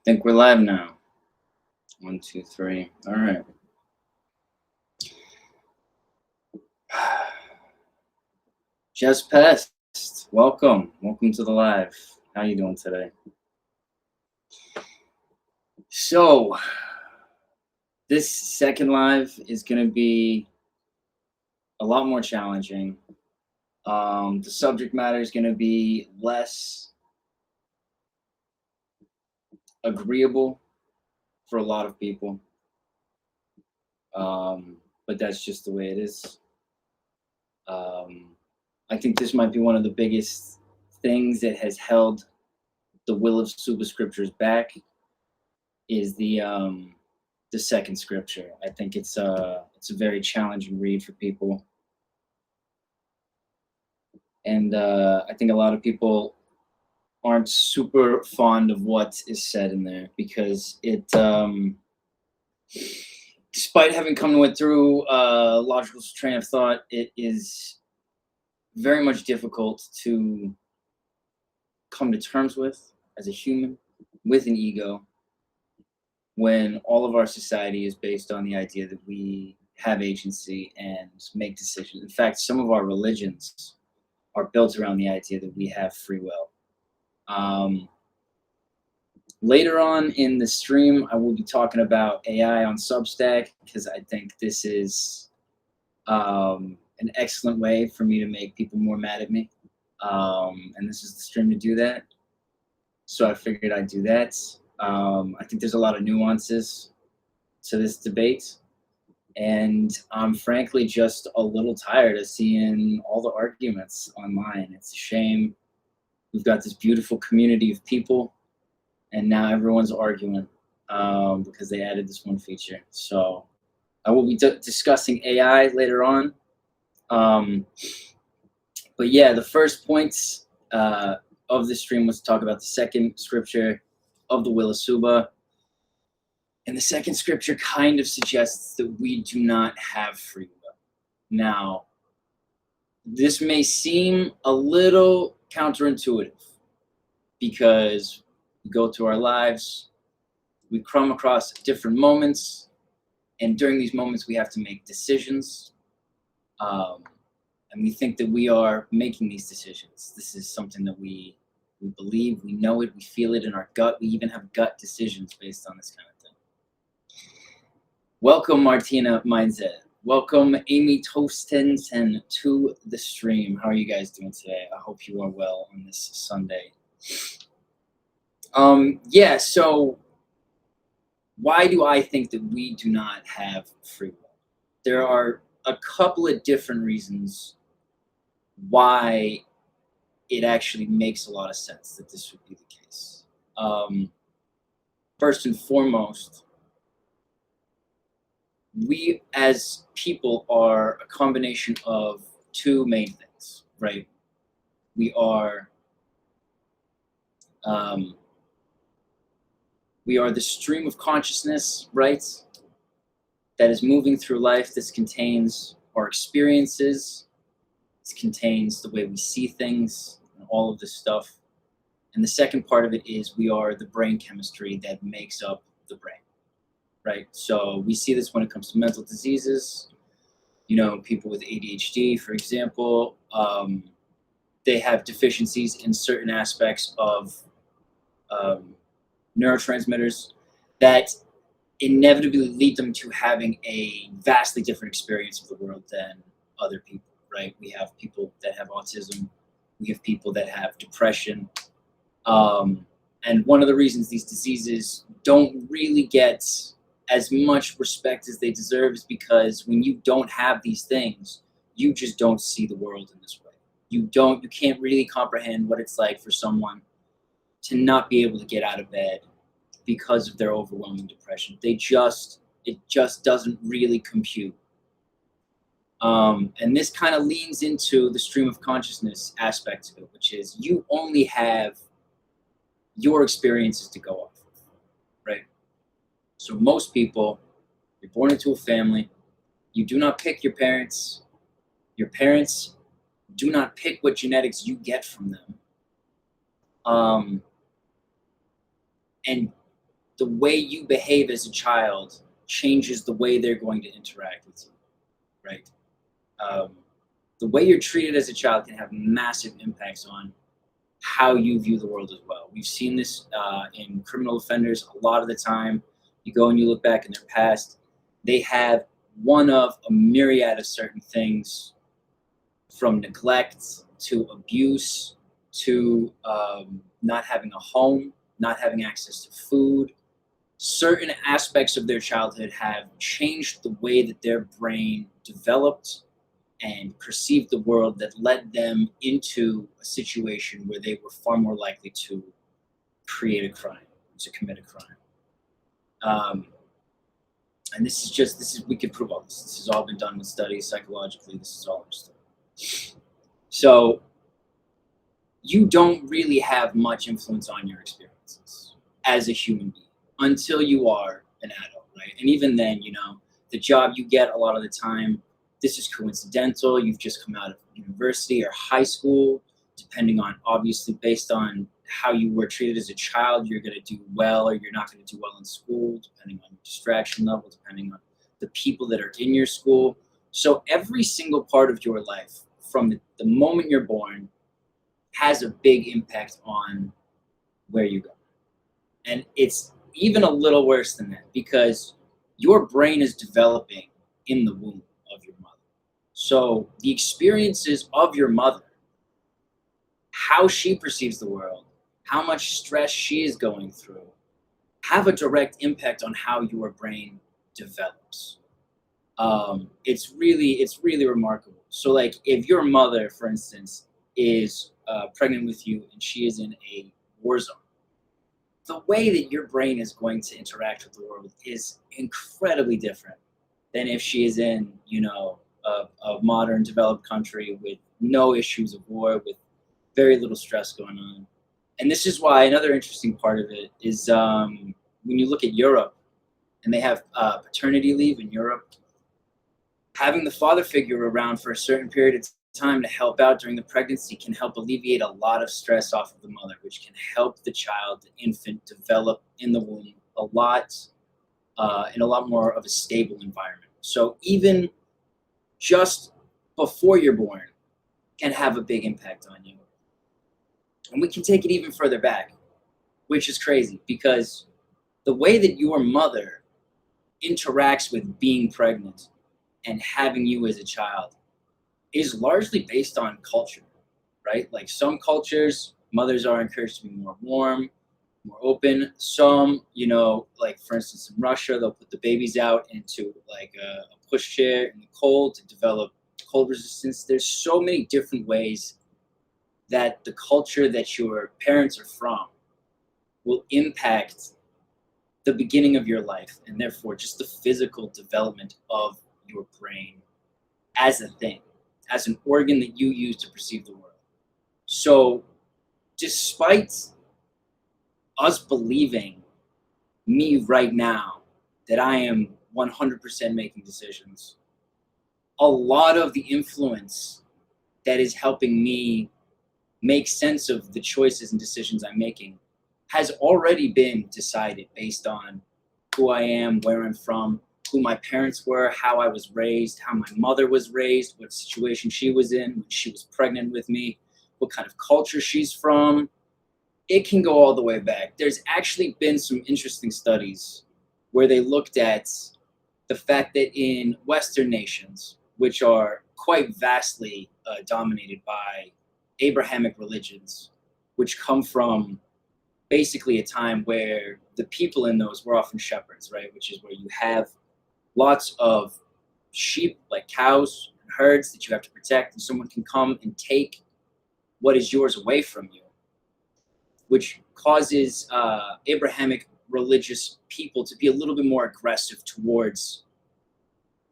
Think we're live now. 1, 2, 3. All right. Just passed. Welcome to the live. How you doing today? So, this second live is going to be a lot more challenging. The subject matter is going to be less agreeable for a lot of people. But that's just the way it is. I think this might be one of the biggest things that has held the Will of SUBA scriptures back is the second scripture. I think it's a very challenging read for people, and I think a lot of people aren't super fond of what is said in there because it, despite having come through a logical train of thought, it is very much difficult to come to terms with as a human with an ego when all of our society is based on the idea that we have agency and make decisions. In fact, some of our religions are built around the idea that we have free will. Later on in the stream, I will be talking about AI on Substack because I think this is an excellent way for me to make people more mad at me. And this is the stream to do that. So I figured I'd do that. I think there's a lot of nuances to this debate. And I'm frankly just a little tired of seeing all the arguments online. It's a shame. We've got this beautiful community of people, and now everyone's arguing because they added this one feature. So I will be discussing AI later on. But yeah, the first points of the stream was to talk about the second scripture of the Will of SUBA. And the second scripture kind of suggests that we do not have free will. Now, this may seem a little counterintuitive because we go through our lives, we come across different moments, and during these moments we have to make decisions. And we think that we are making these decisions. This is something that we believe, we know it, we feel it in our gut. We even have gut decisions based on this kind of thing. Welcome, Martina Mindset. Welcome, Amy Tostensen, to the stream. How are you guys doing today? I hope you are well on this Sunday. Yeah, so why do I think that we do not have free will? There are a couple of different reasons why it actually makes a lot of sense that this would be the case. First and foremost, we as people are a combination of two main things, right? We are the stream of consciousness, right? That is moving through life. This contains our experiences. This contains the way we see things and all of this stuff. And the second part of it is we are the brain chemistry that makes up the brain, right? So we see this when it comes to mental diseases. You know, people with ADHD, for example, they have deficiencies in certain aspects of neurotransmitters that inevitably lead them to having a vastly different experience of the world than other people, right? We have people that have autism. We have people that have depression. And one of the reasons these diseases don't really get as much respect as they deserve is because when you don't have these things, you just don't see the world in this way. You can't really comprehend what it's like for someone to not be able to get out of bed because of their overwhelming depression. It just doesn't really compute. And this kind of leans into the stream of consciousness aspect of it, which is you only have your experiences to go off of, right? So most people, you're born into a family, you do not pick your parents. Your parents do not pick what genetics you get from them. And the way you behave as a child changes the way they're going to interact with you, right? The way you're treated as a child can have massive impacts on how you view the world as well. We've seen this in criminal offenders a lot of the time. You go and you look back in their past, they have one of a myriad of certain things, from neglect to abuse to not having a home, not having access to food. Certain aspects of their childhood have changed the way that their brain developed and perceived the world, that led them into a situation where they were far more likely to create a crime, to commit a crime. And we can prove all this. This has all been done with studies psychologically. This is all understood. So you don't really have much influence on your experiences as a human being until you are an adult, right? And even then, the job you get a lot of the time, this is coincidental. You've just come out of university or high school, depending on, obviously, based on how you were treated as a child, you're going to do well or you're not going to do well in school, depending on your distraction level, depending on the people that are in your school. So every single part of your life, from the moment you're born, has a big impact on where you go. And it's even a little worse than that, because your brain is developing in the womb of your mother. So the experiences of your mother, how she perceives the world, how much stress she is going through, have a direct impact on how your brain develops. It's really remarkable. So, like, if your mother, for instance, is pregnant with you and she is in a war zone, the way that your brain is going to interact with the world is incredibly different than if she is in, a modern developed country with no issues of war, with very little stress going on. And this is why another interesting part of it is when you look at Europe, and they have paternity leave in Europe, having the father figure around for a certain period of time to help out during the pregnancy can help alleviate a lot of stress off of the mother, which can help the child, the infant, develop in the womb a lot in a lot more of a stable environment. So even just before you're born can have a big impact on you. And we can take it even further back, which is crazy, because the way that your mother interacts with being pregnant and having you as a child is largely based on culture, right? Like, some cultures, mothers are encouraged to be more warm, more open. Some, like, for instance, in Russia, they'll put the babies out into like a pushchair in the cold to develop cold resistance. There's so many different ways that the culture that your parents are from will impact the beginning of your life, and therefore just the physical development of your brain as a thing, as an organ that you use to perceive the world. So despite us believing, me right now, that I am 100% making decisions, a lot of the influence that is helping me make sense of the choices and decisions I'm making has already been decided based on who I am, where I'm from, who my parents were, how I was raised, how my mother was raised, what situation she was in when she was pregnant with me, what kind of culture she's from. It can go all the way back. There's actually been some interesting studies where they looked at the fact that in Western nations, which are quite vastly dominated by Abrahamic religions, which come from basically a time where the people in those were often shepherds, right? Which is where you have lots of sheep, like cows and herds, that you have to protect, and someone can come and take what is yours away from you, which causes Abrahamic religious people to be a little bit more aggressive towards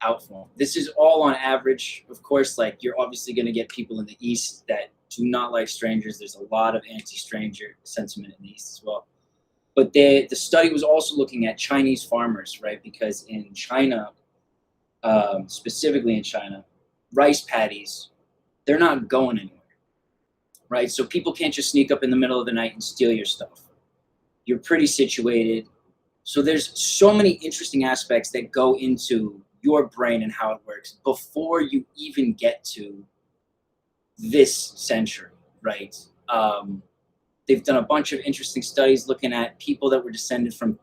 outfall. This is all on average. Of course, like, you're obviously going to get people in the East that do not like strangers. There's a lot of anti-stranger sentiment in the East as well. But the study was also looking at Chinese farmers, right? Because in China, specifically in China, rice paddies, they're not going anywhere, right? So people can't just sneak up in the middle of the night and steal your stuff. You're pretty situated. So there's so many interesting aspects that go into your brain and how it works before you even get to this century, right? They've done a bunch of interesting studies looking at people that were descended from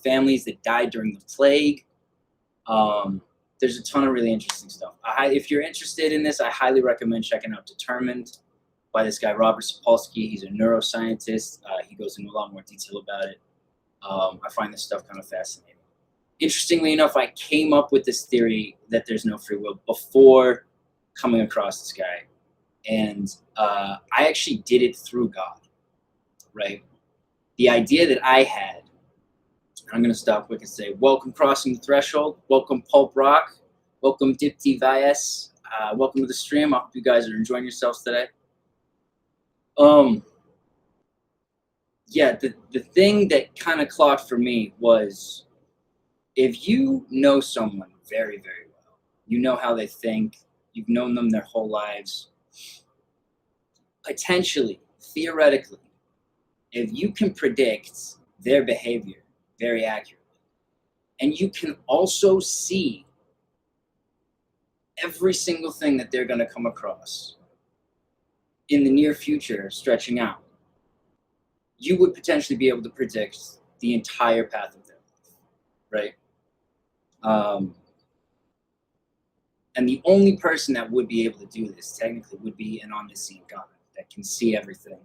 families that died during the plague. There's a ton of really interesting stuff. If you're interested in this, I highly recommend checking out Determined by this guy, Robert Sapolsky. He's a neuroscientist. He goes into a lot more detail about it. I find this stuff kind of fascinating. Interestingly enough, I came up with this theory that there's no free will before coming across this guy. And I actually did it through God, right? The idea that I had, I'm going to stop quick and say, welcome Crossing the Threshold, welcome Pulp Rock, welcome Dipti Vyas, welcome to the stream. I hope you guys are enjoying yourselves today. Yeah, the thing that kind of clocked for me was, if you know someone very, very well, you know how they think, you've known them their whole lives, potentially, theoretically, if you can predict their behavior very accurately, and you can also see every single thing that they're going to come across in the near future stretching out, you would potentially be able to predict the entire path of their life, right? And the only person that would be able to do this technically would be an omniscient God that can see everything,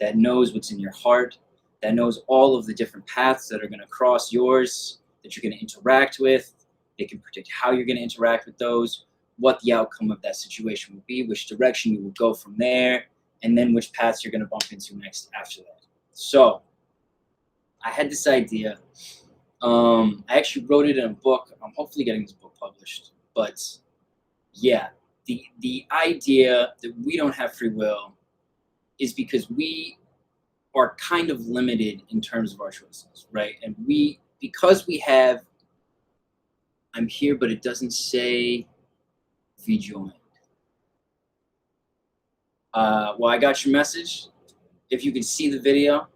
that knows what's in your heart, that knows all of the different paths that are going to cross yours, that you're going to interact with. They can predict how you're going to interact with those, what the outcome of that situation will be, which direction you will go from there, and then which paths you're going to bump into next after that. So I had this idea. I actually wrote it in a book. I'm hopefully getting this book published. But yeah, the idea that we don't have free will is because we are kind of limited in terms of our choices, right? And because we have, I'm here, but it doesn't say be joined. Well, I got your message. If you can see the video,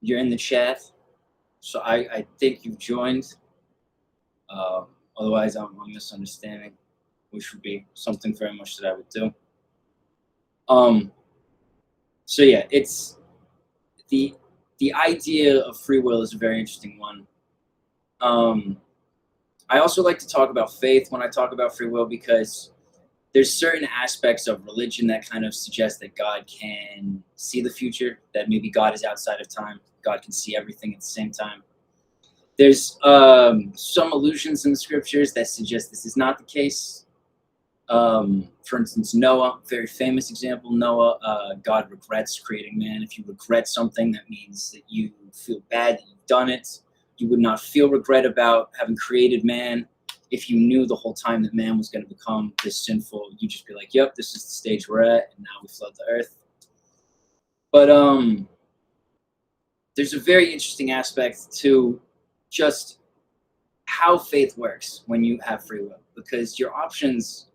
you're in the chat. So I think you've joined. Otherwise, I'm misunderstanding, which would be something very much that I would do. So yeah, it's the idea of free will is a very interesting one. I also like to talk about faith when I talk about free will, because there's certain aspects of religion that kind of suggest that God can see the future, that maybe God is outside of time. God can see everything at the same time. There's some allusions in the scriptures that suggest this is not the case. For instance, Noah, very famous example, Noah, God regrets creating man. If you regret something, that means that you feel bad that you've done it. You would not feel regret about having created man. If you knew the whole time that man was going to become this sinful, you'd just be like, yep, this is the stage we're at, and now we flood the earth. But there's a very interesting aspect to just how faith works when you have free will, because your options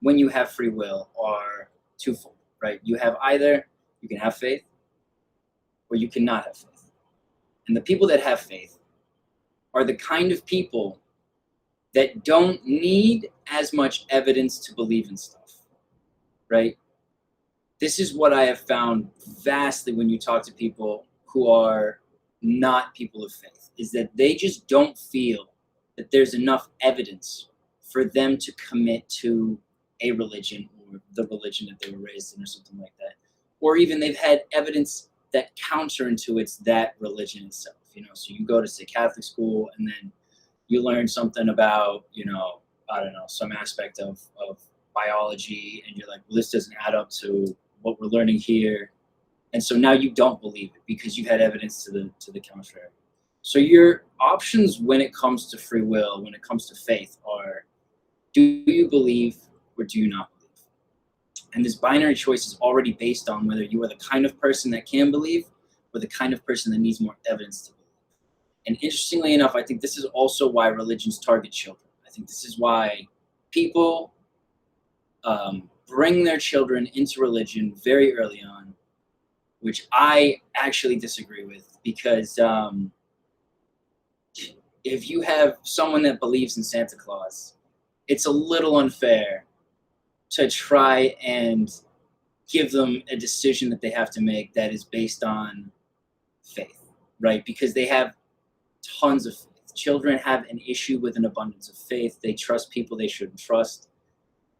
when you have free will are twofold, right? You have either you can have faith or you cannot have faith. And the people that have faith are the kind of people that don't need as much evidence to believe in stuff, right? This is what I have found vastly when you talk to people who are not people of faith, is that they just don't feel that there's enough evidence for them to commit to a religion or the religion that they were raised in or something like that. Or even they've had evidence that counterintuits that religion itself, you know. So you go to, say, Catholic school, and then you learn something about, you know, I don't know, some aspect of biology, and you're like, well, this doesn't add up to what we're learning here. And so now you don't believe it because you had evidence to the contrary. So your options when it comes to free will, when it comes to faith, are, do you believe or do you not believe? And this binary choice is already based on whether you are the kind of person that can believe or the kind of person that needs more evidence to believe. And interestingly enough, I think this is also why religions target children. I think this is why people bring their children into religion very early on, which I actually disagree with, because if you have someone that believes in Santa Claus, it's a little unfair to try and give them a decision that they have to make that is based on faith, right? Because they have tons of faith. Children have an issue with an abundance of faith. They trust people they shouldn't trust.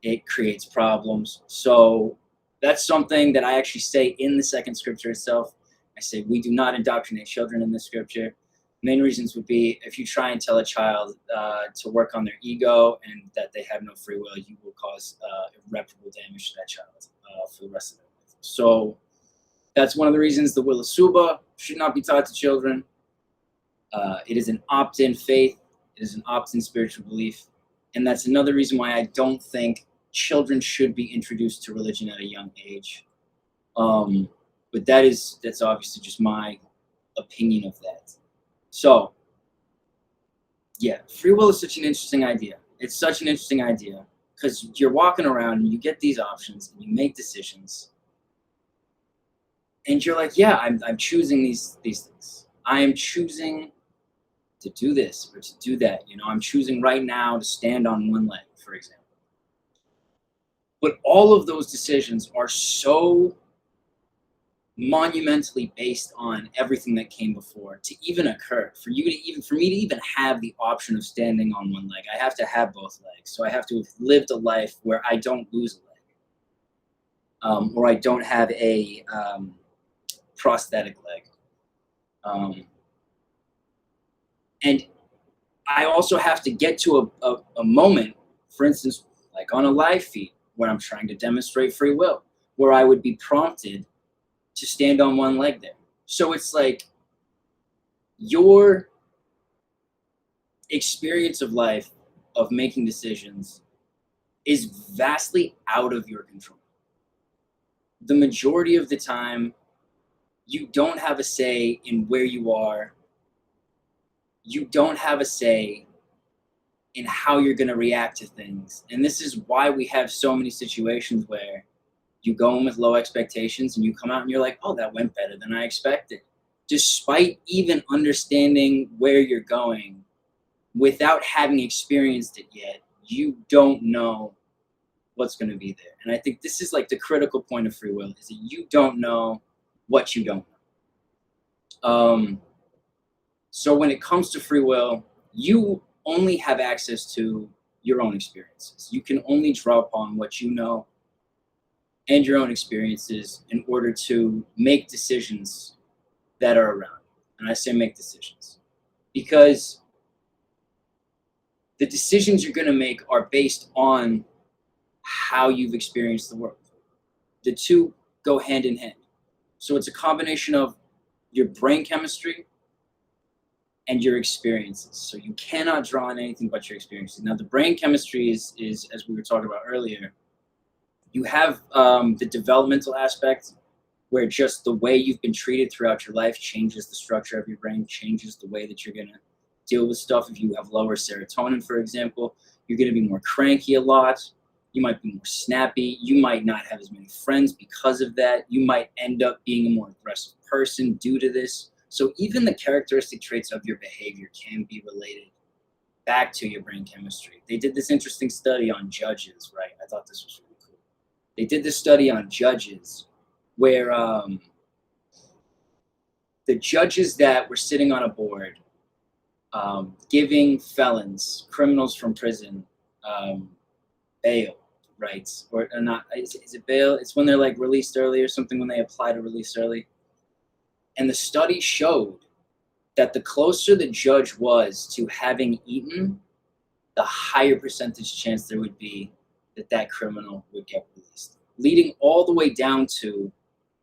It creates problems. So that's something that I actually say in the second scripture itself. I say we do not indoctrinate children in the scripture. Main reasons would be if you try and tell a child to work on their ego and that they have no free will, you will cause irreparable damage to that child for the rest of their life. So that's one of the reasons the Will of SUBA should not be taught to children. It is an opt-in faith. It is an opt-in spiritual belief. And that's another reason why I don't think children should be introduced to religion at a young age. But that's obviously just my opinion of that. So, yeah, free will is such an interesting idea. It's such an interesting idea because you're walking around and you get these options and you make decisions. And you're like, yeah, I'm choosing these things. I am choosing to do this or to do that. I'm choosing right now to stand on one leg, for example. But all of those decisions are so monumentally based on everything that came before to even occur. For me to even have the option of standing on one leg, I have to have both legs. So I have to have lived a life where I don't lose a leg, or I don't have a prosthetic leg. And I also have to get to a moment, for instance, like on a live feed, where I'm trying to demonstrate free will, where I would be prompted to stand on one leg there. So it's like your experience of life, of making decisions, is vastly out of your control. The majority of the time, you don't have a say in where you are. You don't have a say in how you're going to react to things. And this is why we have so many situations where you go in with low expectations and you come out and you're like, oh, that went better than I expected. Despite even understanding where you're going, without having experienced it yet, you don't know what's going to be there. And I think this is like the critical point of free will, is that you don't know what you don't know. So when it comes to free will, you only have access to your own experiences. You can only draw upon what you know and your own experiences in order to make decisions that are around. And I say make decisions because the decisions you're going to make are based on how you've experienced the world. The two go hand in hand. So it's a combination of your brain chemistry and your experiences. So you cannot draw on anything but your experiences. Now, the brain chemistry is as we were talking about earlier, you have the developmental aspect where just the way you've been treated throughout your life changes the structure of your brain, changes the way that you're going to deal with stuff. If you have lower serotonin, for example, you're going to be more cranky a lot. You might be more snappy. You might not have as many friends because of that. You might end up being a more aggressive person due to this. So even the characteristic traits of your behavior can be related back to your brain chemistry. They did this interesting study on judges, right? I thought this was really cool. They did this study on judges where the judges that were sitting on a board giving felons, criminals from prison, bail, right? Or not, is it bail? It's when they're like released early or something, when they apply to release early. And the study showed that the closer the judge was to having eaten, the higher percentage chance there would be that that criminal would get released. Leading all the way down to,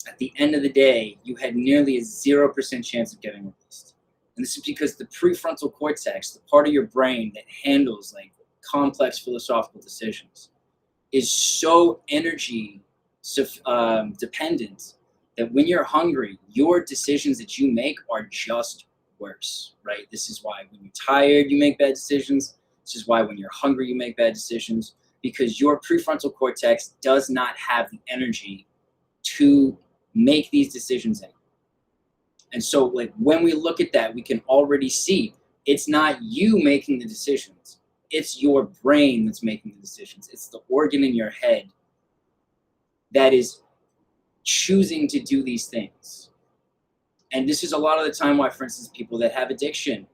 at the end of the day, you had nearly a 0% chance of getting released. And this is because the prefrontal cortex, the part of your brain that handles like complex philosophical decisions, is so energy dependent that when you're hungry, your decisions that you make are just worse, right? This is why when you're tired, you make bad decisions. This is why when you're hungry, you make bad decisions, because your prefrontal cortex does not have the energy to make these decisions anymore. And so like when we look at that, we can already see It's not you making the decisions. It's your brain that's making the decisions. It's the organ in your head that is choosing to do these things. And this is a lot of the time why, for instance, people that have addiction,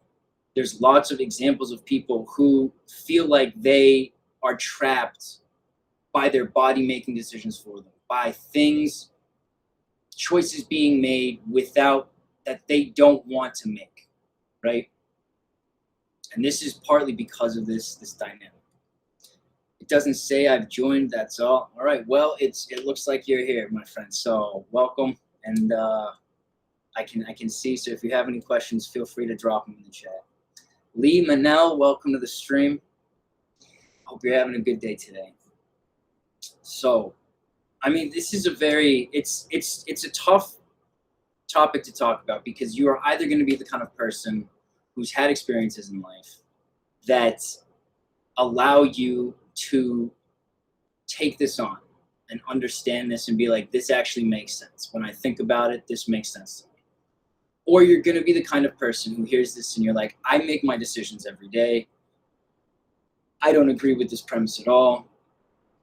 there's lots of examples of people who feel like they are trapped by their body making decisions for them, by things, choices being made without that they don't want to make, right? And this is partly because of this dynamic. It doesn't say I've joined, that's all. All right, well, it looks like you're here, my friend. So welcome, and I can see. So if you have any questions, feel free to drop them in the chat. Lee Manel, welcome to the stream. Hope you're having a good day today. So, I mean, this is a very it's a tough topic to talk about, because you are either going to be the kind of person who's had experiences in life that allow you to take this on and understand this and be like, this actually makes sense. When I think about it, this makes sense to me. Or you're going to be the kind of person who hears this and you're like, I make my decisions every day. I don't agree with this premise at all.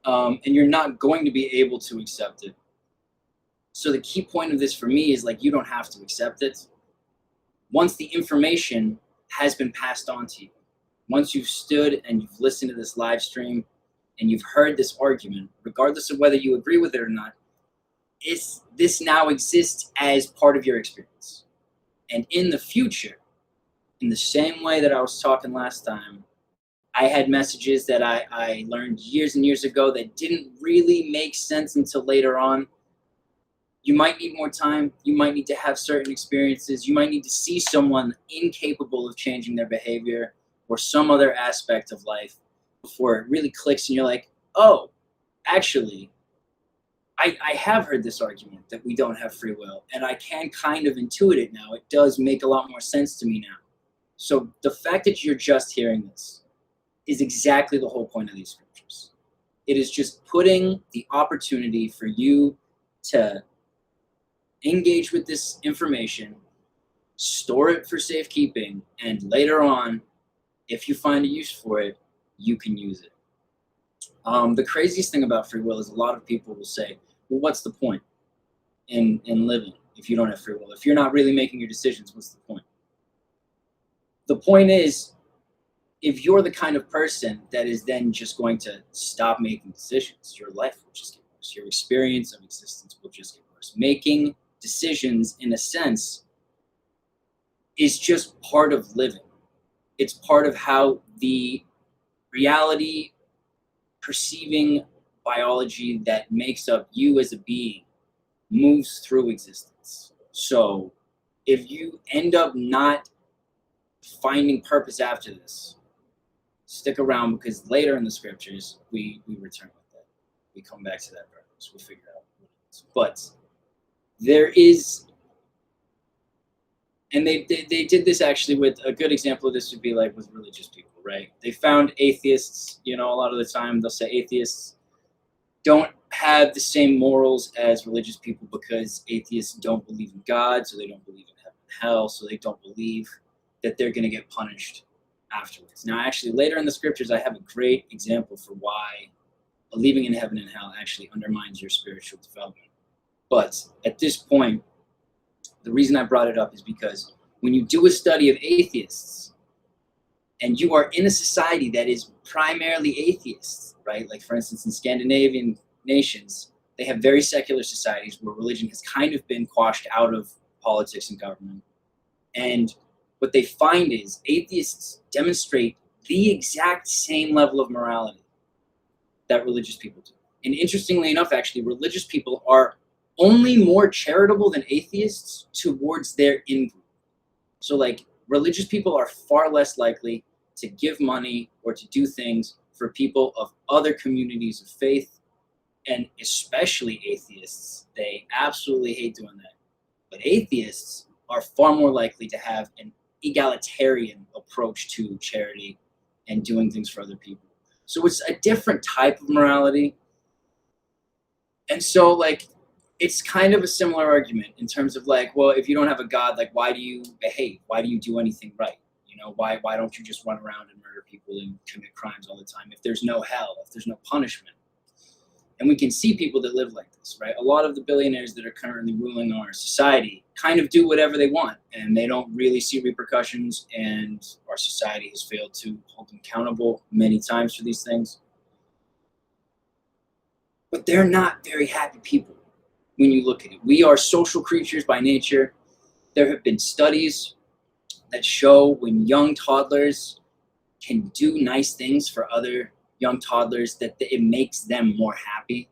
And you're not going to be able to accept it. So the key point of this for me is like, you don't have to accept it. Once the information has been passed on to you, once you've stood and you've listened to this live stream and you've heard this argument, regardless of whether you agree with it or not, this now exists as part of your experience. And in the future, in the same way that I was talking last time, I had messages that I learned years and years ago that didn't really make sense until later on. You might need more time. You might need to have certain experiences. You might need to see someone incapable of changing their behavior or some other aspect of life before it really clicks and you're like, oh, actually, I have heard this argument that we don't have free will, and I can kind of intuit it now. It does make a lot more sense to me now. So the fact that you're just hearing this is exactly the whole point of these scriptures. It is just putting the opportunity for you to engage with this information, store it for safekeeping, and later on, if you find a use for it, you can use it. The craziest thing about free will is a lot of people will say, well, what's the point in living if you don't have free will? If you're not really making your decisions, what's the point? The point is, if you're the kind of person that is then just going to stop making decisions, your life will just get worse. Your experience of existence will just get worse. Making decisions, in a sense, is just part of living. It's part of how the reality, perceiving biology that makes up you as a being moves through existence. So if you end up not finding purpose after this, stick around, because later in the scriptures, we return with that. We come back to that purpose. We figure out what it is. But there is, and they did this actually with, a good example of this would be like with religious people, right? They found atheists, a lot of the time they'll say atheists don't have the same morals as religious people because atheists don't believe in God, so they don't believe in heaven and hell, so they don't believe that they're going to get punished afterwards. Now, actually, later in the scriptures, I have a great example for why believing in heaven and hell actually undermines your spiritual development. But at this point, the reason I brought it up is because when you do a study of atheists, and you are in a society that is primarily atheists, right? Like, for instance, in Scandinavian nations, they have very secular societies where religion has kind of been quashed out of politics and government. And what they find is atheists demonstrate the exact same level of morality that religious people do. And interestingly enough, actually, religious people are only more charitable than atheists towards their in-group. So, like, religious people are far less likely to give money or to do things for people of other communities of faith, and especially atheists. They absolutely hate doing that. But atheists are far more likely to have an egalitarian approach to charity and doing things for other people. So it's a different type of morality. And so, like, it's kind of a similar argument in terms of like, well, if you don't have a God, like, why do you behave? Why do you do anything right? You know, why don't you just run around and murder people and commit crimes all the time if there's no hell, if there's no punishment? And we can see people that live like this, right? A lot of the billionaires that are currently ruling our society kind of do whatever they want, and they don't really see repercussions, and our society has failed to hold them accountable many times for these things. But they're not very happy people when you look at it. We are social creatures by nature. There have been studies that show when young toddlers can do nice things for other young toddlers, that it makes them more happy.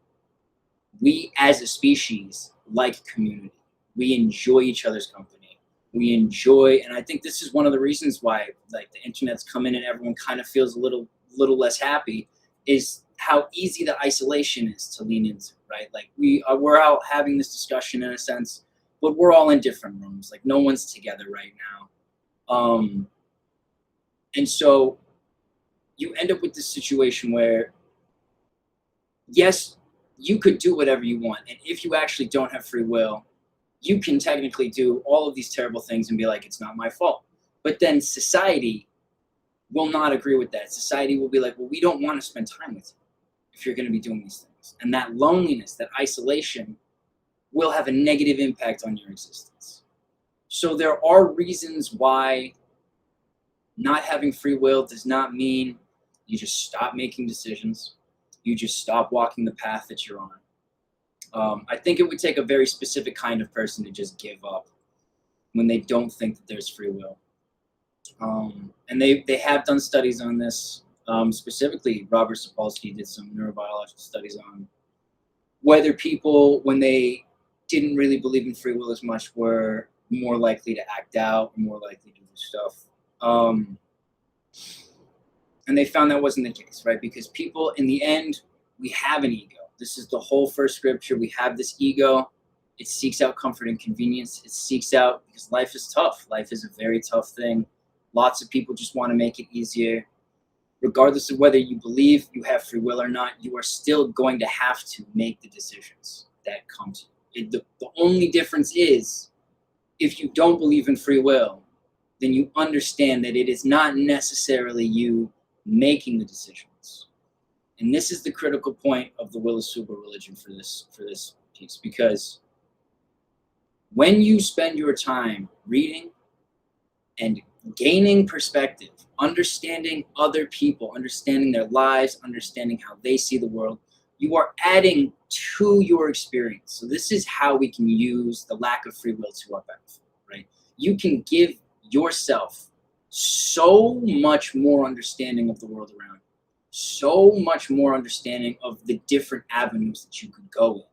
We as a species like community. We enjoy each other's company. We enjoy, and I think this is one of the reasons why like the internet's come in and everyone kind of feels a little less happy, is how easy the isolation is to lean into, right? Like we're out having this discussion in a sense, but we're all in different rooms. Like no one's together right now. And so you end up with this situation where, yes, you could do whatever you want. And if you actually don't have free will, you can technically do all of these terrible things and be like, it's not my fault. But then society will not agree with that. Society will be like, well, we don't want to spend time with you if you're going to be doing these things. And that loneliness, that isolation will have a negative impact on your existence. So there are reasons why not having free will does not mean you just stop making decisions. You just stop walking the path that you're on. I think it would take a very specific kind of person to just give up when they don't think that there's free will. And they have done studies on this. Specifically, Robert Sapolsky did some neurobiological studies on whether people, when they didn't really believe in free will as much, were more likely to act out, or more likely to do stuff. And they found that wasn't the case, right? Because people, in the end, we have an ego. This is the whole first scripture. We have this ego. It seeks out comfort and convenience. It seeks out, because life is tough. Life is a very tough thing. Lots of people just want to make it easier. Regardless of whether you believe you have free will or not, you are still going to have to make the decisions that come to you. The only difference is, if you don't believe in free will, then you understand that it is not necessarily you making the decisions. And this is the critical point of the Will of SUBA religion for this piece, because when you spend your time reading and gaining perspective, understanding other people, understanding their lives, understanding how they see the world, you are adding to your experience. So this is how we can use the lack of free will to our benefit, right? You can give yourself so much more understanding of the world around you, so much more understanding of the different avenues that you could go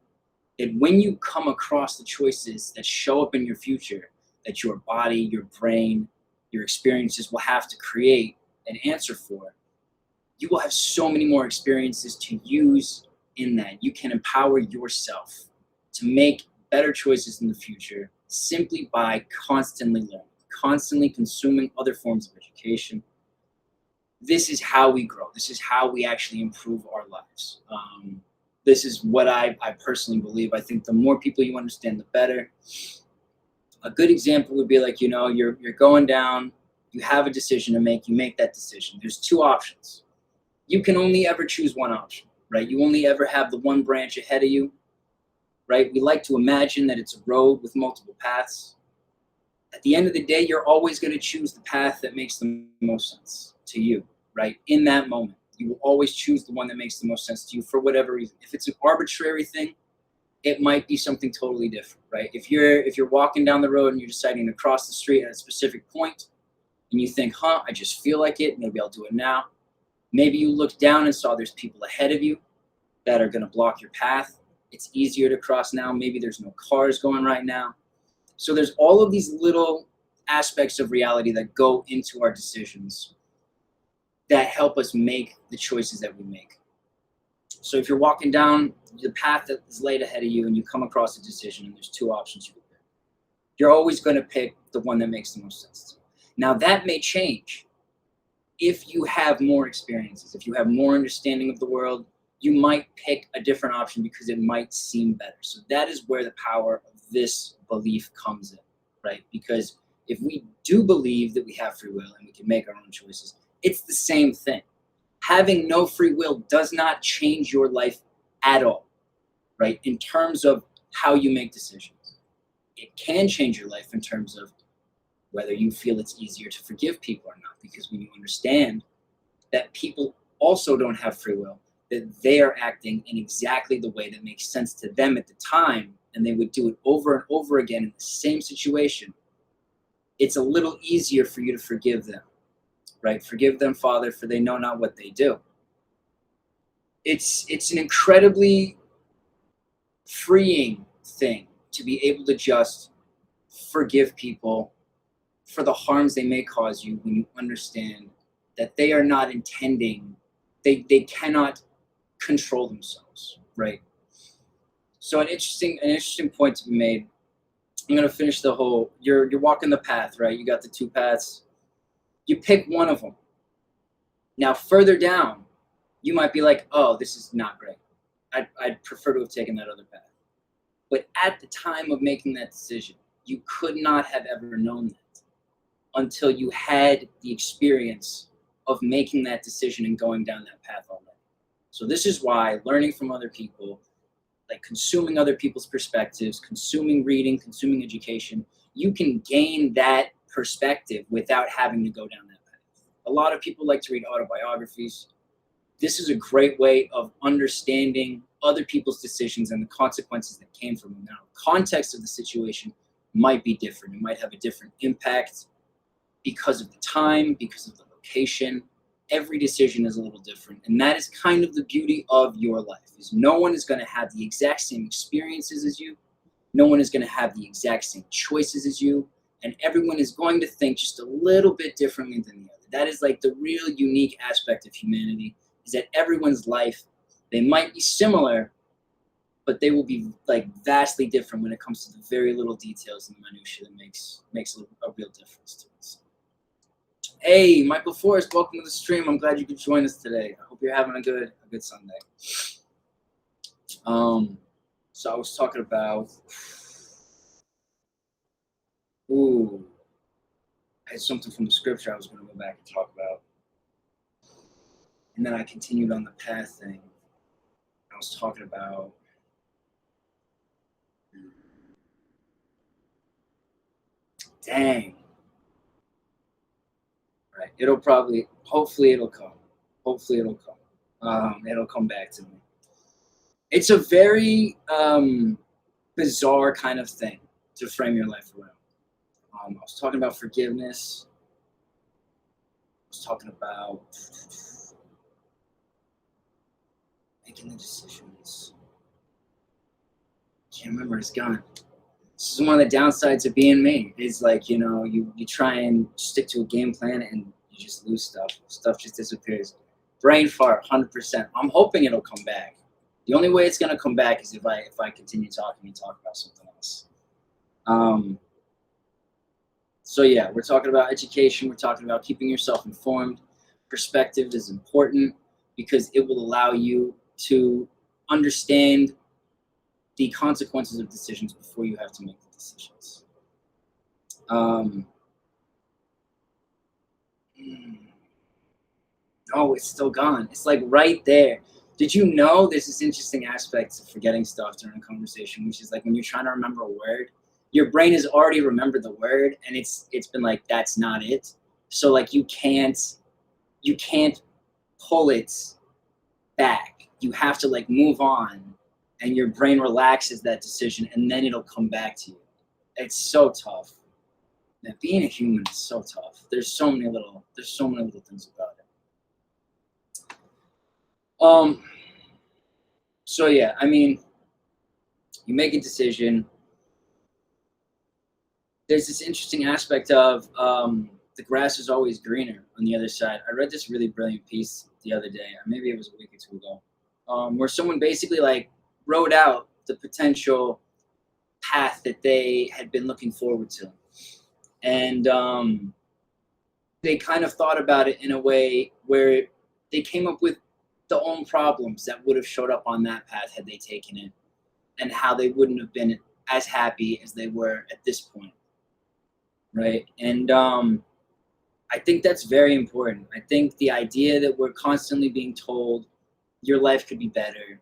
in. And when you come across the choices that show up in your future, that your body, your brain, your experiences will have to create an answer for, you will have so many more experiences to use in that. You can empower yourself to make better choices in the future simply by constantly learning, constantly consuming other forms of education. This is how we grow. This is how we actually improve our lives. This is what I personally believe. I think the more people you understand, the better. A good example would be like, you're going down, you have a decision to make, you make that decision. There's two options. You can only ever choose one option, right? You only ever have the one branch ahead of you, right? We like to imagine that it's a road with multiple paths. At the end of the day, you're always going to choose the path that makes the most sense to you, right? In that moment, you will always choose the one that makes the most sense to you for whatever reason. If it's an arbitrary thing, it might be something totally different, right? If you're walking down the road and you're deciding to cross the street at a specific point, and you think, I just feel like it, maybe I'll do it now. Maybe you look down and saw there's people ahead of you that are going to block your path. It's easier to cross now. Maybe there's no cars going right now. So there's all of these little aspects of reality that go into our decisions that help us make the choices that we make. So if you're walking down the path that is laid ahead of you and you come across a decision and there's two options you can pick, you're always going to pick the one that makes the most sense to you. Now that may change if you have more experiences, if you have more understanding of the world. You might pick a different option because it might seem better. So that is where the power of this belief comes in, right? Because if we do believe that we have free will and we can make our own choices, it's the same thing. Having no free will does not change your life at all, right? In terms of how you make decisions. It can change your life in terms of whether you feel it's easier to forgive people or not, because when you understand that people also don't have free will, that they are acting in exactly the way that makes sense to them at the time, and they would do it over and over again in the same situation, it's a little easier for you to forgive them, right? Forgive them, Father, for they know not what they do. It's an incredibly freeing thing to be able to just forgive people for the harms they may cause you when you understand that they are not intending, they cannot control themselves, right? So an interesting point to be made. I'm gonna finish the whole, you're walking the path, right? You got the two paths. You pick one of them. Now further down, you might be like, oh, this is not great. I'd prefer to have taken that other path. But at the time of making that decision, you could not have ever known that until you had the experience of making that decision and going down that path already. So this is why learning from other people, like consuming other people's perspectives, consuming reading, consuming education, you can gain that perspective without having to go down that path. A lot of people like to read autobiographies. This is a great way of understanding other people's decisions and the consequences that came from them. Now, the context of the situation might be different. It might have a different impact because of the time, because of the location. Every decision is a little different. And that is kind of the beauty of your life, is no one is going to have the exact same experiences as you. No one is going to have the exact same choices as you. And everyone is going to think just a little bit differently than the other. That is like the real unique aspect of humanity, is that everyone's life, they might be similar, but they will be like vastly different when it comes to the very little details and the minutiae that makes a real difference to us. Hey, Michael Forrest, welcome to the stream. I'm glad you could join us today. I hope you're having a good Sunday. So I was talking about, I had something from the scripture I was going to go back and talk about. And then I continued on the path thing. I was talking about dang. Right. It'll probably, hopefully it'll come. Hopefully it'll come. It'll come back to me. It's a very bizarre kind of thing to frame your life around. I was talking about forgiveness. I was talking about making the decisions. Can't remember, it's gone. This is one of the downsides of being me, is like, you know, you try and stick to a game plan and you just lose stuff. Stuff just disappears. Brain fart, 100%. I'm hoping it'll come back. The only way it's gonna come back is if I continue talking and talk about something else. So yeah, we're talking about education. We're talking about keeping yourself informed. Perspective is important because it will allow you to understand the consequences of decisions before you have to make the decisions. Oh, it's still gone. It's like right there. Did you know there's this interesting aspect of forgetting stuff during a conversation, which is like when you're trying to remember a word, your brain has already remembered the word and it's been like, that's not it. So like you can't pull it back. You have to like move on, and your brain relaxes that decision and then it'll come back to you. It's so tough. Man, being a human is so tough. There's so many little things about it. So yeah, I mean, you make a decision. There's this interesting aspect of the grass is always greener on the other side. I read this really brilliant piece the other day, or maybe it was a week or two ago, where someone basically like wrote out the potential path that they had been looking forward to. And they kind of thought about it in a way where they came up with the own problems that would have showed up on that path had they taken it, and how they wouldn't have been as happy as they were at this point. right? And I think that's very important. I think the idea that we're constantly being told your life could be better,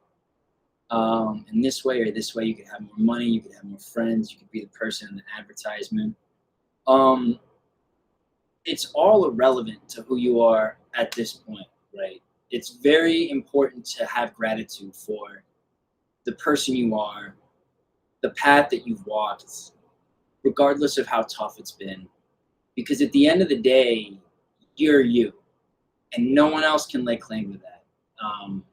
in this way or this way, you could have more money, you could have more friends, you could be the person in the advertisement. Um, it's all irrelevant to who you are at this point, right? It's very important to have gratitude for the person you are, the path that you've walked, regardless of how tough it's been. Because at the end of the day, you're you, and no one else can lay claim to that. Um,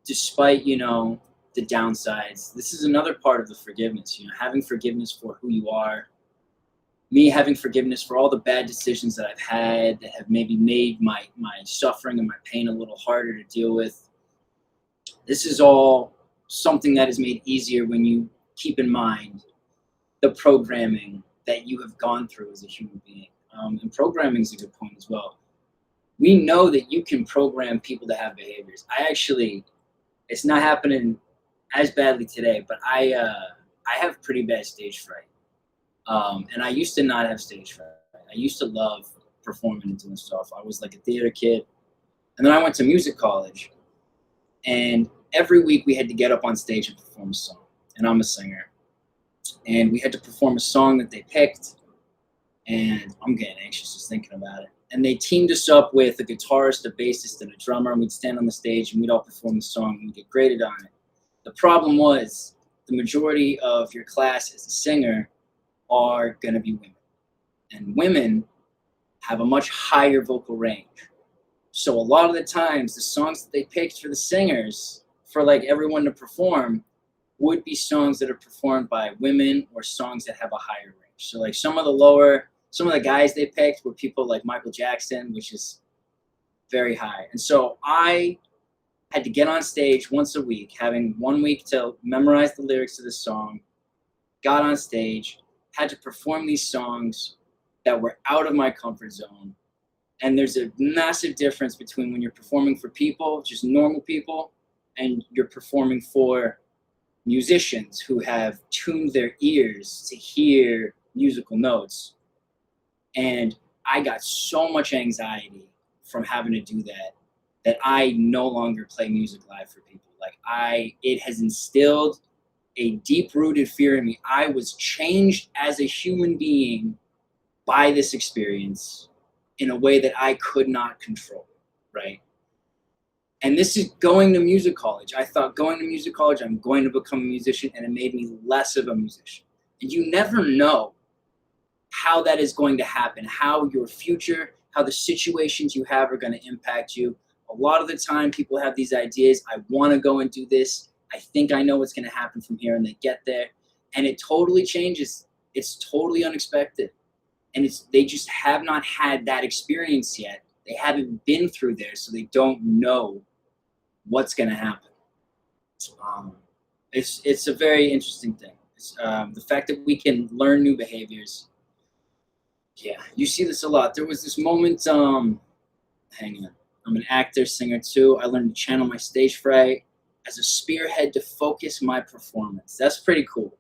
Despite, the downsides, this is another part of the forgiveness. Having forgiveness for who you are, me having forgiveness for all the bad decisions that I've had that have maybe made my suffering and my pain a little harder to deal with. This is all something that is made easier when you keep in mind the programming that you have gone through as a human being. And programming is a good point as well. We know that you can program people to have behaviors. It's not happening as badly today, but I have pretty bad stage fright. And I used to not have stage fright. I used to love performing and doing stuff. I was like a theater kid. And then I went to music college. And every week we had to get up on stage and perform a song. And I'm a singer. And we had to perform a song that they picked. And I'm getting anxious just thinking about it. And they teamed us up with a guitarist, a bassist, and a drummer. And we'd stand on the stage and we'd all perform the song and we'd get graded on it. The problem was the majority of your class as a singer are going to be women. And women have a much higher vocal range. So a lot of the times, the songs that they picked for the singers, for like everyone to perform, would be songs that are performed by women or songs that have a higher range. So like some of the guys they picked were people like Michael Jackson, which is very high. And so I had to get on stage once a week, having 1 week to memorize the lyrics of the song, got on stage, had to perform these songs that were out of my comfort zone. And there's a massive difference between when you're performing for people, just normal people, and you're performing for musicians who have tuned their ears to hear musical notes. And I got so much anxiety from having to do that I no longer play music live for people. It has instilled a deep-rooted fear in me. I was changed as a human being by this experience in a way that I could not control, right? And this is going to music college. I thought going to music college, I'm going to become a musician, and it made me less of a musician. And you never know how that is going to happen, how your future, how the situations you have are going to impact you. A lot of the time, people have these ideas. I want to go and do this. I think I know what's going to happen from here, and they get there, and it totally changes. It's totally unexpected, and they just have not had that experience yet. They haven't been through there, so they don't know what's going to happen. It's a very interesting thing. The fact that we can learn new behaviors. Yeah, you see this a lot. There was this moment. Hang on. I'm an actor, singer too. I learned to channel my stage fright as a spearhead to focus my performance. That's pretty cool.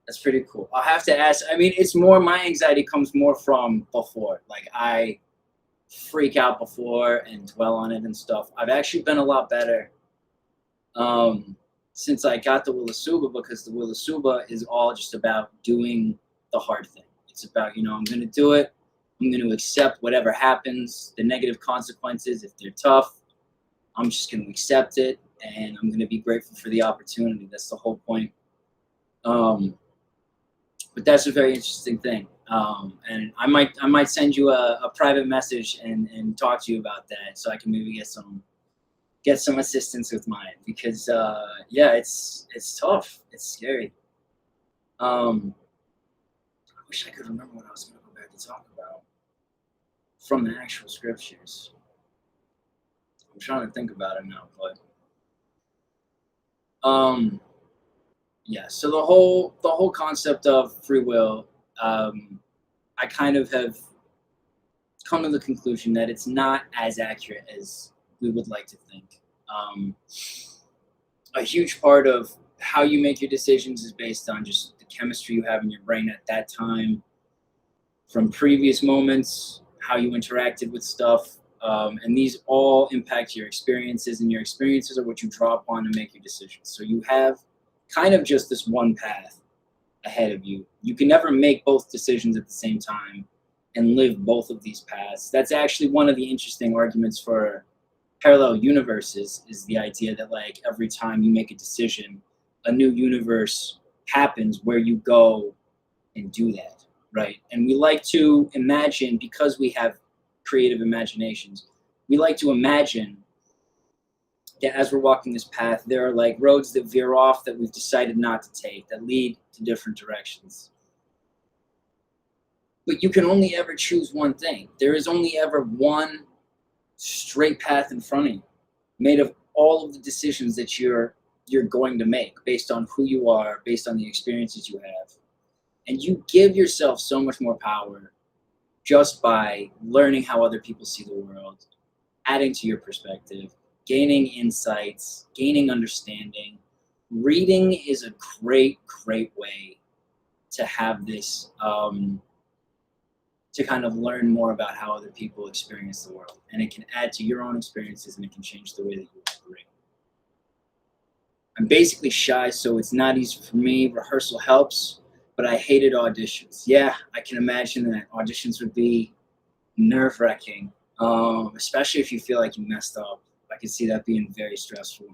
That's pretty cool. I'll have to ask. I mean, it's more, my anxiety comes more from before. Like, I freak out before and dwell on it and stuff. I've actually been a lot better since I got the Will of SUBA, because the Will of SUBA is all just about doing the hard thing. It's about, I'm going to do it. I'm going to accept whatever happens, the negative consequences. If they're tough, I'm just going to accept it, and I'm going to be grateful for the opportunity. That's the whole point. But that's a very interesting thing. And I might send you a private message and talk to you about that, so I can maybe get some assistance with mine, because yeah, it's tough. It's scary. I wish I could remember what I was going to go back to talk about from the actual scriptures. I'm trying to think about it now, but yeah. So the whole concept of free will, I kind of have come to the conclusion that it's not as accurate as we would like to think. A huge part of how you make your decisions is based on just the chemistry you have in your brain at that time. from previous moments, how you interacted with stuff. And these all impact your experiences, and your experiences are what you draw upon to make your decisions. So you have kind of just this one path ahead of you. You can never make both decisions at the same time and live both of these paths. That's actually one of the interesting arguments for parallel universes, is the idea that like every time you make a decision, a new universe happens where you go and do that, right? And we like to imagine, because we have creative imaginations, we like to imagine that as we're walking this path, there are like roads that veer off that we've decided not to take, that lead to different directions. But you can only ever choose one thing. There is only ever one straight path in front of you, made of all of the decisions that you're going to make based on who you are, based on the experiences you have. And you give yourself so much more power just by learning how other people see the world, adding to your perspective, gaining insights, gaining understanding. Reading is a great, great way to have this, to kind of learn more about how other people experience the world. And it can add to your own experiences, and it can change the way that you operate. I'm basically shy, so it's not easy for me. Rehearsal helps, but I hated auditions. Yeah, I can imagine that auditions would be nerve-wracking, especially if you feel like you messed up. I can see that being very stressful.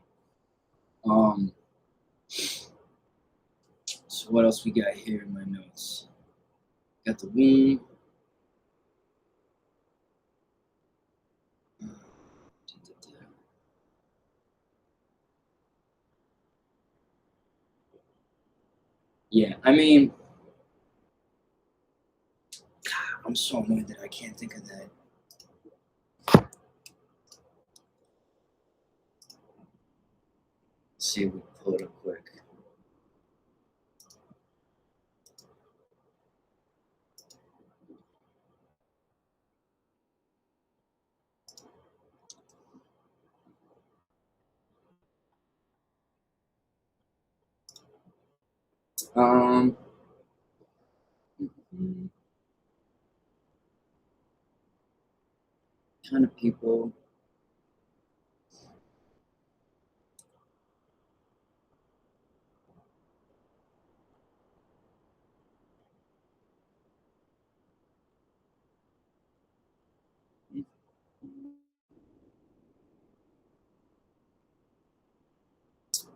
So what else we got here in my notes? Got the womb. Yeah, I mean, I'm so annoyed that I can't think of that. Let's see if we can pull it up quick. Kind of people.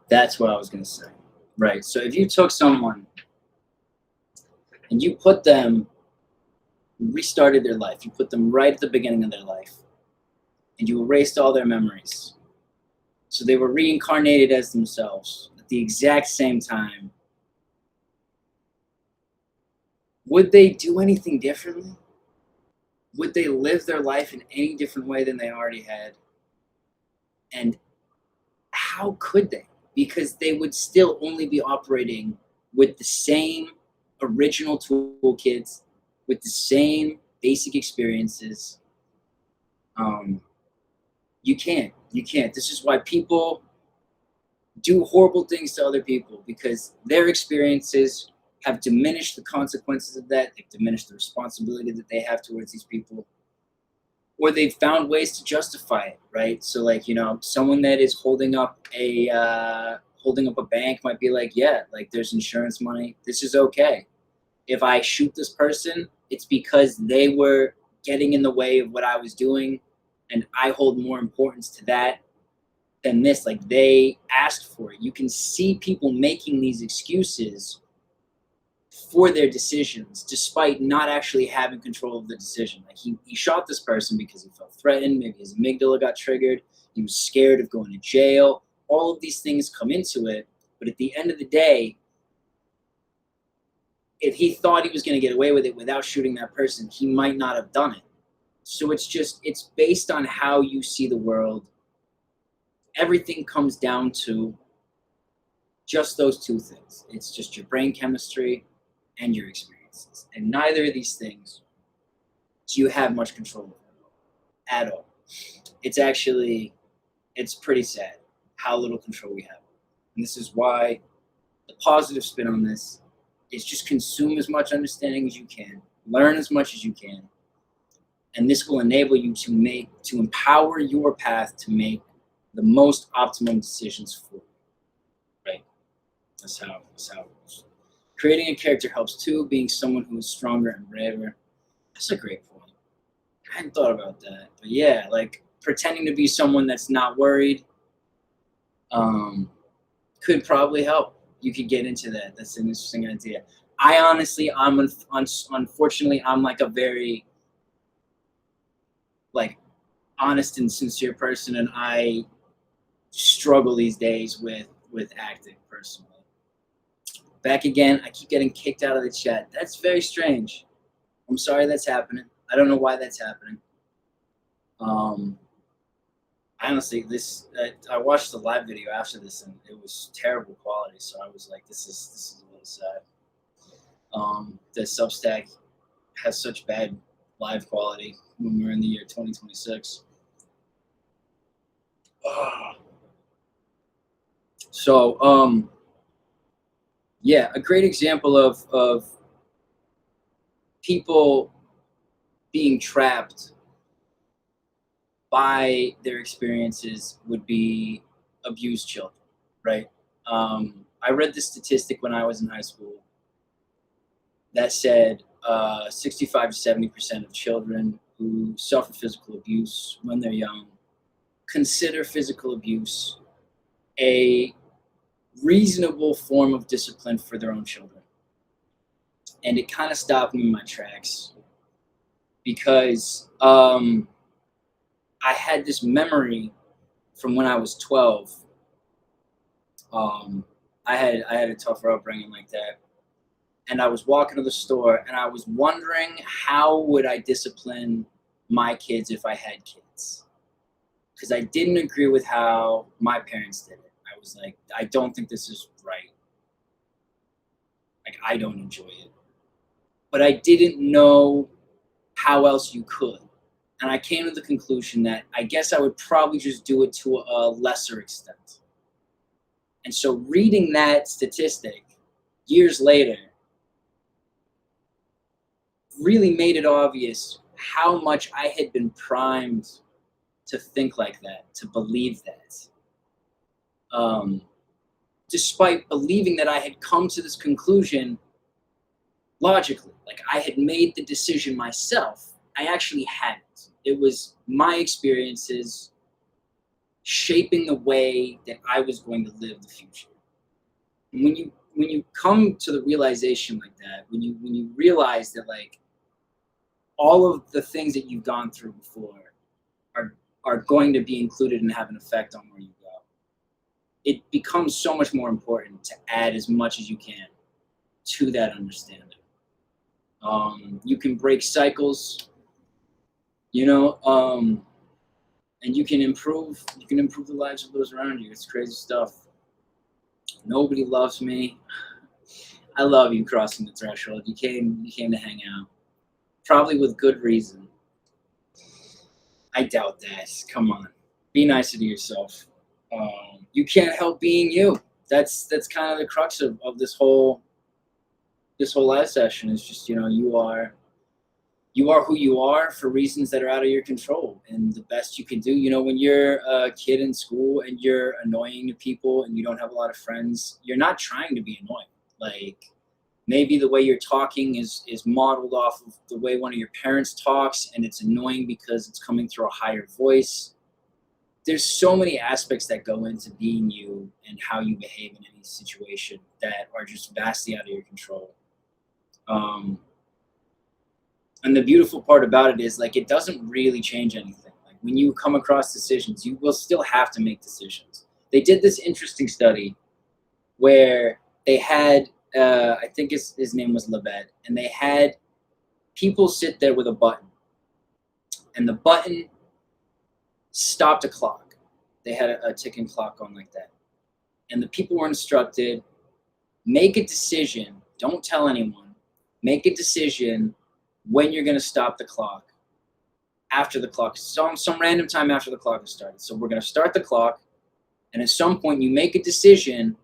That's what I was going to say. Right. So if you took someone and you put them, restarted their life, you put them right at the beginning of their life, and you erased all their memories. So they were reincarnated as themselves at the exact same time. Would they do anything differently? Would they live their life in any different way than they already had? And how could they? Because they would still only be operating with the same original toolkits, with the same basic experiences. You can't. This is why people do horrible things to other people, because their experiences have diminished the consequences of that. They've diminished the responsibility that they have towards these people, or they've found ways to justify it, right? So like, you know, someone that is holding up a bank might be like, yeah, like there's insurance money. This is okay. If I shoot this person, it's because they were getting in the way of what I was doing, and I hold more importance to that than this. Like, they asked for it. You can see people making these excuses for their decisions despite not actually having control of the decision. Like, he shot this person because he felt threatened. Maybe his amygdala got triggered. He was scared of going to jail. All of these things come into it. But at the end of the day, if he thought he was going to get away with it without shooting that person, he might not have done it. So it's based on how you see the world. Everything comes down to just those two things. It's just your brain chemistry and your experiences. And neither of these things do you have much control over at all. It's pretty sad how little control we have. And this is why the positive spin on this is just consume as much understanding as you can. Learn as much as you can. And this will enable you to empower your path to make the most optimum decisions for you. Right? That's how it goes. Creating a character helps too, being someone who is stronger and braver. That's a great point. I hadn't thought about that. But yeah, like pretending to be someone that's not worried could probably help. You could get into that. That's an interesting idea. I honestly, unfortunately, I'm like a very like honest and sincere person, and I struggle these days with acting personally. Back again, I keep getting kicked out of the chat. That's very strange. I'm sorry that's happening. I don't know why that's happening. Honestly, I watched the live video after this, and it was terrible quality. So I was like, this is a little sad. The Substack has such bad live quality when we're in the year 2026. So yeah, a great example of people being trapped by their experiences would be abused children, right? I read this statistic when I was in high school that said 65 to 70% of children who suffer physical abuse when they're young consider physical abuse a reasonable form of discipline for their own children. And it kind of stopped me in my tracks because I had this memory from when I was 12. I had a tougher upbringing like that. And I was walking to the store and I was wondering how would I discipline my kids if I had kids? Because I didn't agree with how my parents did it. I was like, I don't think this is right. Like, I don't enjoy it. But I didn't know how else you could. And I came to the conclusion that I guess I would probably just do it to a lesser extent. And so reading that statistic years later really made it obvious how much I had been primed to think like that, to believe that. Despite believing that I had come to this conclusion logically, like I had made the decision myself, I actually hadn't. It was my experiences shaping the way that I was going to live the future. And when you come to the realization like that, when you realize that like all of the things that you've gone through before are going to be included and have an effect on where you go, it becomes so much more important to add as much as you can to that understanding. You can break cycles, and you can improve the lives of those around you. It's crazy stuff. Nobody loves me. I love you crossing the threshold. You came to hang out. Probably with good reason. I doubt that. Come on. Be nicer to yourself. You can't help being you. That's kind of the crux of this whole live session is just, you are who you are for reasons that are out of your control. And the best you can do, when you're a kid in school and you're annoying to people and you don't have a lot of friends, you're not trying to be annoying. Like, maybe the way you're talking is modeled off of the way one of your parents talks, and it's annoying because it's coming through a higher voice. There's so many aspects that go into being you and how you behave in any situation that are just vastly out of your control. And the beautiful part about it is, like, it doesn't really change anything. Like, when you come across decisions, you will still have to make decisions. They did this interesting study where they had, I think his name was Lebed, and they had people sit there with a button, and the button stopped a clock. They had a ticking clock on like that. And the people were instructed, make a decision, don't tell anyone, make a decision when you're going to stop the clock after the clock, some random time after the clock has started. So we're going to start the clock, and at some point you make a decision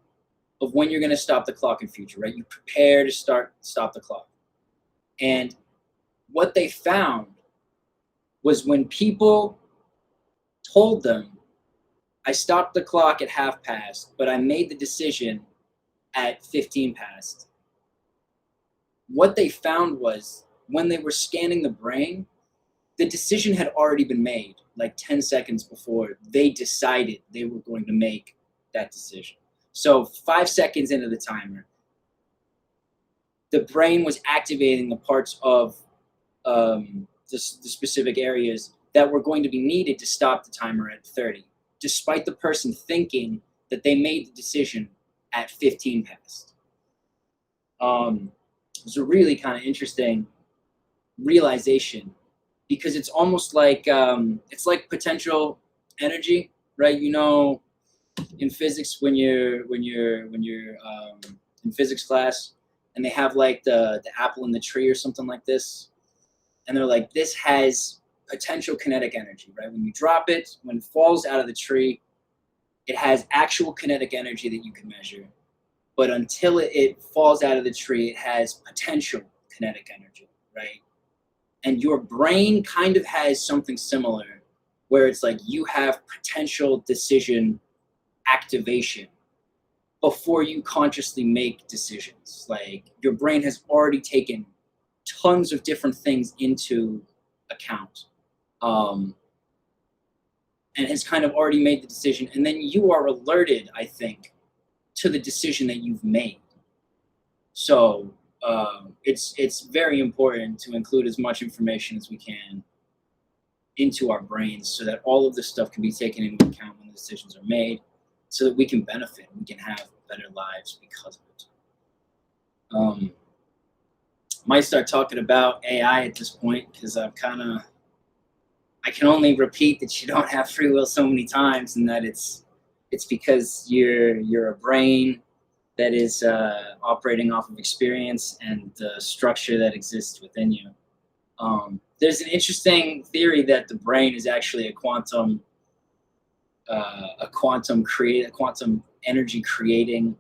of when you're going to stop the clock in future, right? You prepare to stop the clock. And what they found was when people told them, I stopped the clock at 1/2 past, but I made the decision at 15 past. What they found was when they were scanning the brain, the decision had already been made like 10 seconds before they decided they were going to make that decision. So 5 seconds into the timer, the brain was activating the parts of the specific areas that were going to be needed to stop the timer at 30, despite the person thinking that they made the decision at 15 past. It's a really kind of interesting realization, because it's almost like it's like potential energy, right? You know, in physics, when you're in physics class, and they have like the apple in the tree or something like this, and they're like, this has potential kinetic energy, right? When you drop it, when it falls out of the tree, it has actual kinetic energy that you can measure. But until it falls out of the tree, it has potential kinetic energy, right? And your brain kind of has something similar, where it's like you have potential decision activation before you consciously make decisions. Like your brain has already taken tons of different things into account, and has kind of already made the decision. And then you are alerted, I think, to the decision that you've made. So it's very important to include as much information as we can into our brains, so that all of this stuff can be taken into account when the decisions are made, so that we can benefit and we can have better lives because of it. Might start talking about AI at this point, because I can only repeat that you don't have free will so many times, and that it's because you're a brain that is operating off of experience and the structure that exists within you. There's an interesting theory that the brain is actually a quantum energy creating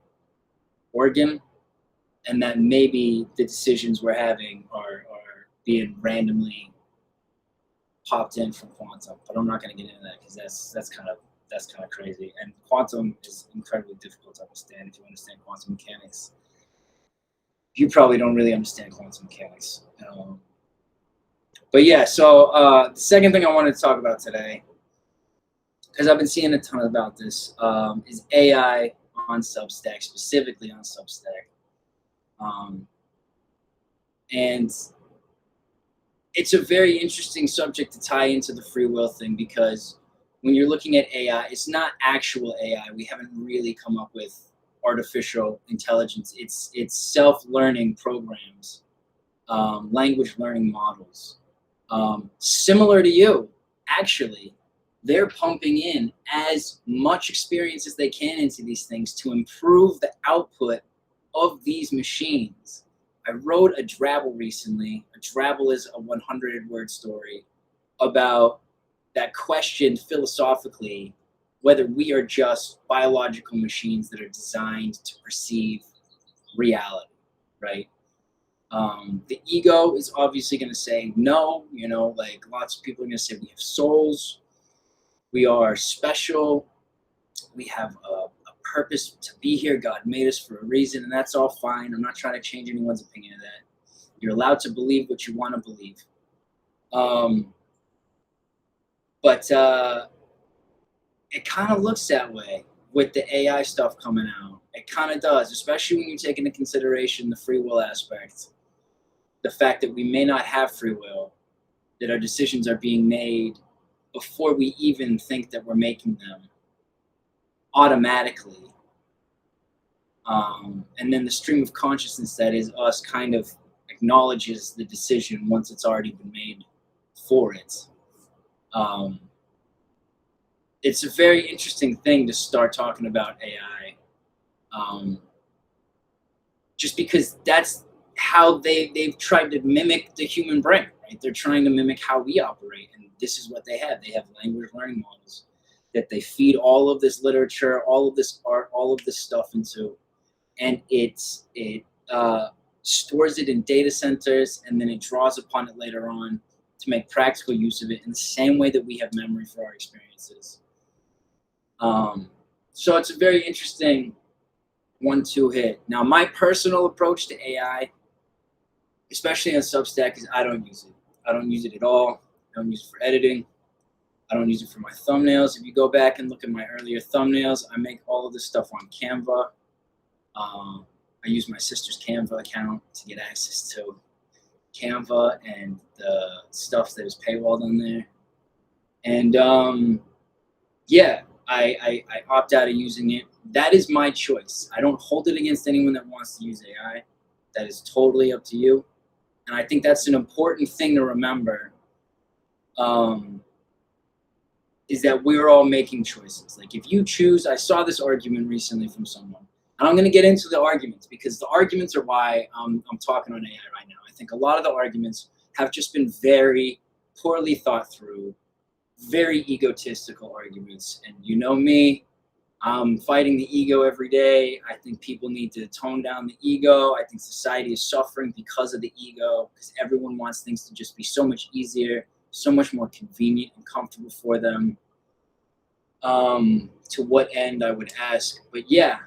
organ, and that maybe the decisions we're having are being randomly popped in from quantum. But I'm not going to get into that, because that's kind of crazy. And quantum is incredibly difficult to understand. If you understand quantum mechanics, you probably don't really understand quantum mechanics. But yeah, so the second thing I wanted to talk about today, because I've been seeing a ton about this, is AI on Substack, specifically on Substack. And it's a very interesting subject to tie into the free will thing, because when you're looking at AI, it's not actual AI. We haven't really come up with artificial intelligence. It's self-learning programs, language learning models. Similar to you, actually, they're pumping in as much experience as they can into these things to improve the output of these machines. I wrote a drabble recently. A drabble is a 100-word story about that question philosophically whether we are just biological machines that are designed to perceive reality, right? The ego is obviously going to say no. You know, like lots of people are going to say we have souls, we are special, we have a purpose to be here. God made us for a reason, and that's all fine. I'm not trying to change anyone's opinion of that. You're allowed to believe what you want to believe. But it kind of looks that way with the AI stuff coming out. It kind of does, especially when you take into consideration the free will aspect. The fact that we may not have free will, that our decisions are being made before we even think that we're making them automatically. And then the stream of consciousness that is us kind of acknowledges the decision once it's already been made for it. It's a very interesting thing to start talking about AI, just because that's how they've tried to mimic the human brain, right? They're trying to mimic how we operate, and this is what they have. They have language learning models that they feed all of this literature, all of this art, all of this stuff into, and stores it in data centers, and then it draws upon it later on to make practical use of it in the same way that we have memory for our experiences. So it's a very interesting 1-2 hit. Now, my personal approach to AI, especially on Substack, is I don't use it. I don't use it at all. I don't use it for editing. I don't use it for my thumbnails. If you go back and look at my earlier thumbnails, I make all of this stuff on Canva. I use my sister's Canva account to get access to Canva and the stuff that is paywalled on there. And yeah, I opt out of using it. That is my choice. I don't hold it against anyone that wants to use AI. That is totally up to you. And I think that's an important thing to remember, is that we're all making choices. Like if you choose, I saw this argument recently from someone, and I'm going to get into the arguments because the arguments are why I'm talking on AI right now. I think a lot of the arguments have just been very poorly thought through, very egotistical arguments. And you know me, I'm fighting the ego every day. I think people need to tone down the ego. I think society is suffering because of the ego, because everyone wants things to just be so much easier, so much more convenient and comfortable for them. To what end, I would ask. But yeah,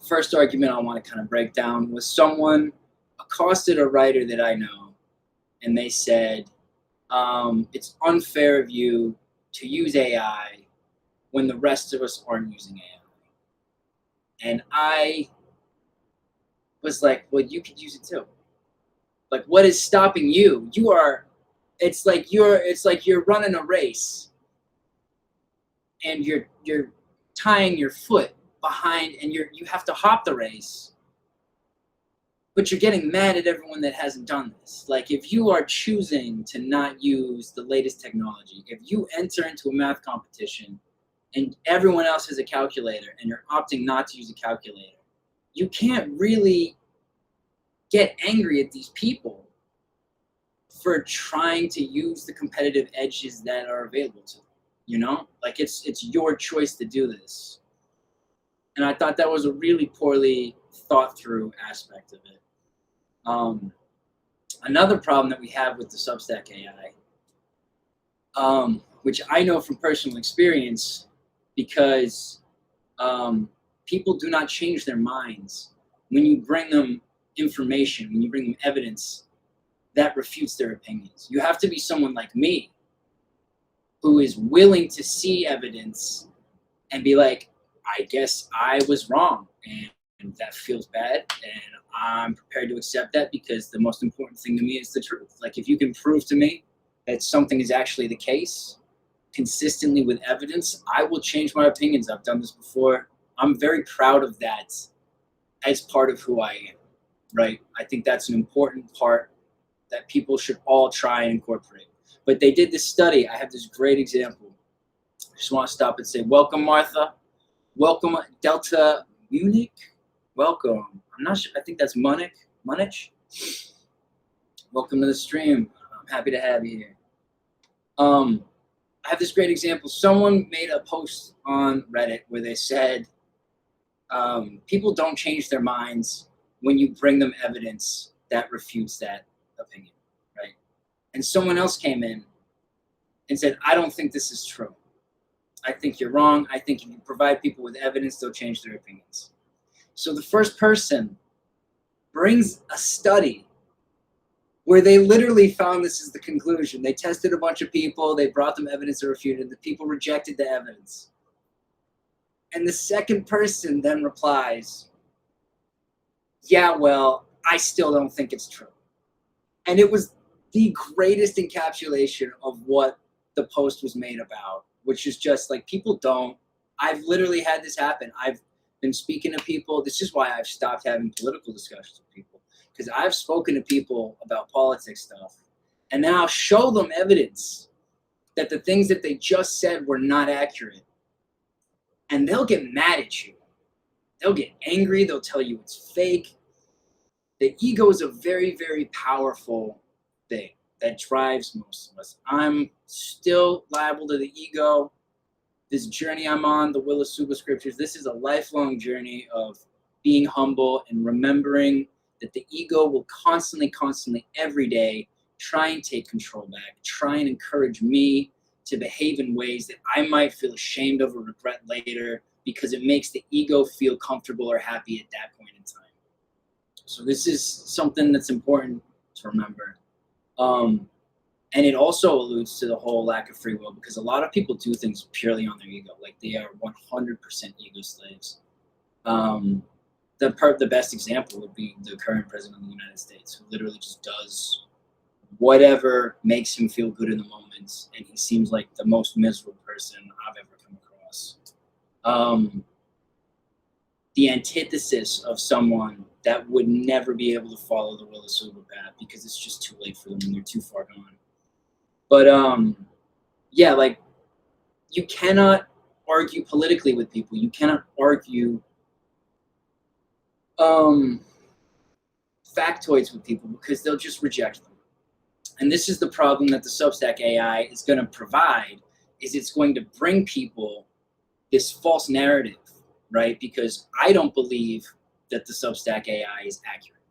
first argument I want to kind of break down was someone accosted a writer that I know, and they said, it's unfair of you to use AI when the rest of us aren't using AI. And I was like, well, you could use it too. Like, what is stopping you? It's like you're running a race and you're tying your foot behind, and you have to hop the race, but you're getting mad at everyone that hasn't done this. Like, if you are choosing to not use the latest technology, if you enter into a math competition and everyone else has a calculator and you're opting not to use a calculator, you can't really get angry at these people for trying to use the competitive edges that are available to them, you know? Like, it's your choice to do this. And I thought that was a really poorly thought through aspect of it. Another problem that we have with the Substack AI, which I know from personal experience, because people do not change their minds when you bring them information, when you bring them evidence that refutes their opinions. You have to be someone like me who is willing to see evidence and be like, I guess I was wrong, and that feels bad, and I'm prepared to accept that because the most important thing to me is the truth. Like, if you can prove to me that something is actually the case consistently with evidence, I will change my opinions. I've done this before. I'm very proud of that as part of who I am, right? I think that's an important part that people should all try and incorporate. But they did this study. I have this great example. I just want to stop and say, welcome, Martha. Welcome, Delta Munich. Welcome. I'm not sure. I think that's Munich. Welcome to the stream. I'm happy to have you here. I have this great example. Someone made a post on Reddit where they said, people don't change their minds when you bring them evidence that refutes that opinion, right? And someone else came in and said, I don't think this is true. I think you're wrong. I think if you provide people with evidence, they'll change their opinions. So the first person brings a study where they literally found this is the conclusion. They tested a bunch of people. They brought them evidence that refuted. The people rejected the evidence. And the second person then replies, yeah, well, I still don't think it's true. And it was the greatest encapsulation of what the post was made about, which is just like, people don't. I've literally had this happen. I've been speaking to people. This is why I've stopped having political discussions with people, because I've spoken to people about politics stuff, and then I'll show them evidence that the things that they just said were not accurate, and they'll get mad at you. They'll get angry. They'll tell you it's fake. The ego is a very, very powerful thing that drives most of us. I'm still liable to the ego. This journey I'm on, the Will of SUBA scriptures, this is a lifelong journey of being humble and remembering that the ego will constantly, every day, try and take control back, try and encourage me to behave in ways that I might feel ashamed of or regret later, because it makes the ego feel comfortable or happy at that point in time. So this is something that's important to remember. And it also alludes to the whole lack of free will, because a lot of people do things purely on their ego. Like, they are 100% ego slaves. The best example would be the current president of the United States, who literally just does whatever makes him feel good in the moment, and he seems like the most miserable person I've ever come across. The antithesis of someone that would never be able to follow the Will of SUBA path, because it's just too late for them and they're too far gone. But yeah, like, you cannot argue politically with people. You cannot argue factoids with people, because they'll just reject them. And this is the problem that the Substack AI is going to provide, is it's going to bring people this false narrative, right? Because I don't believe that the Substack AI is accurate.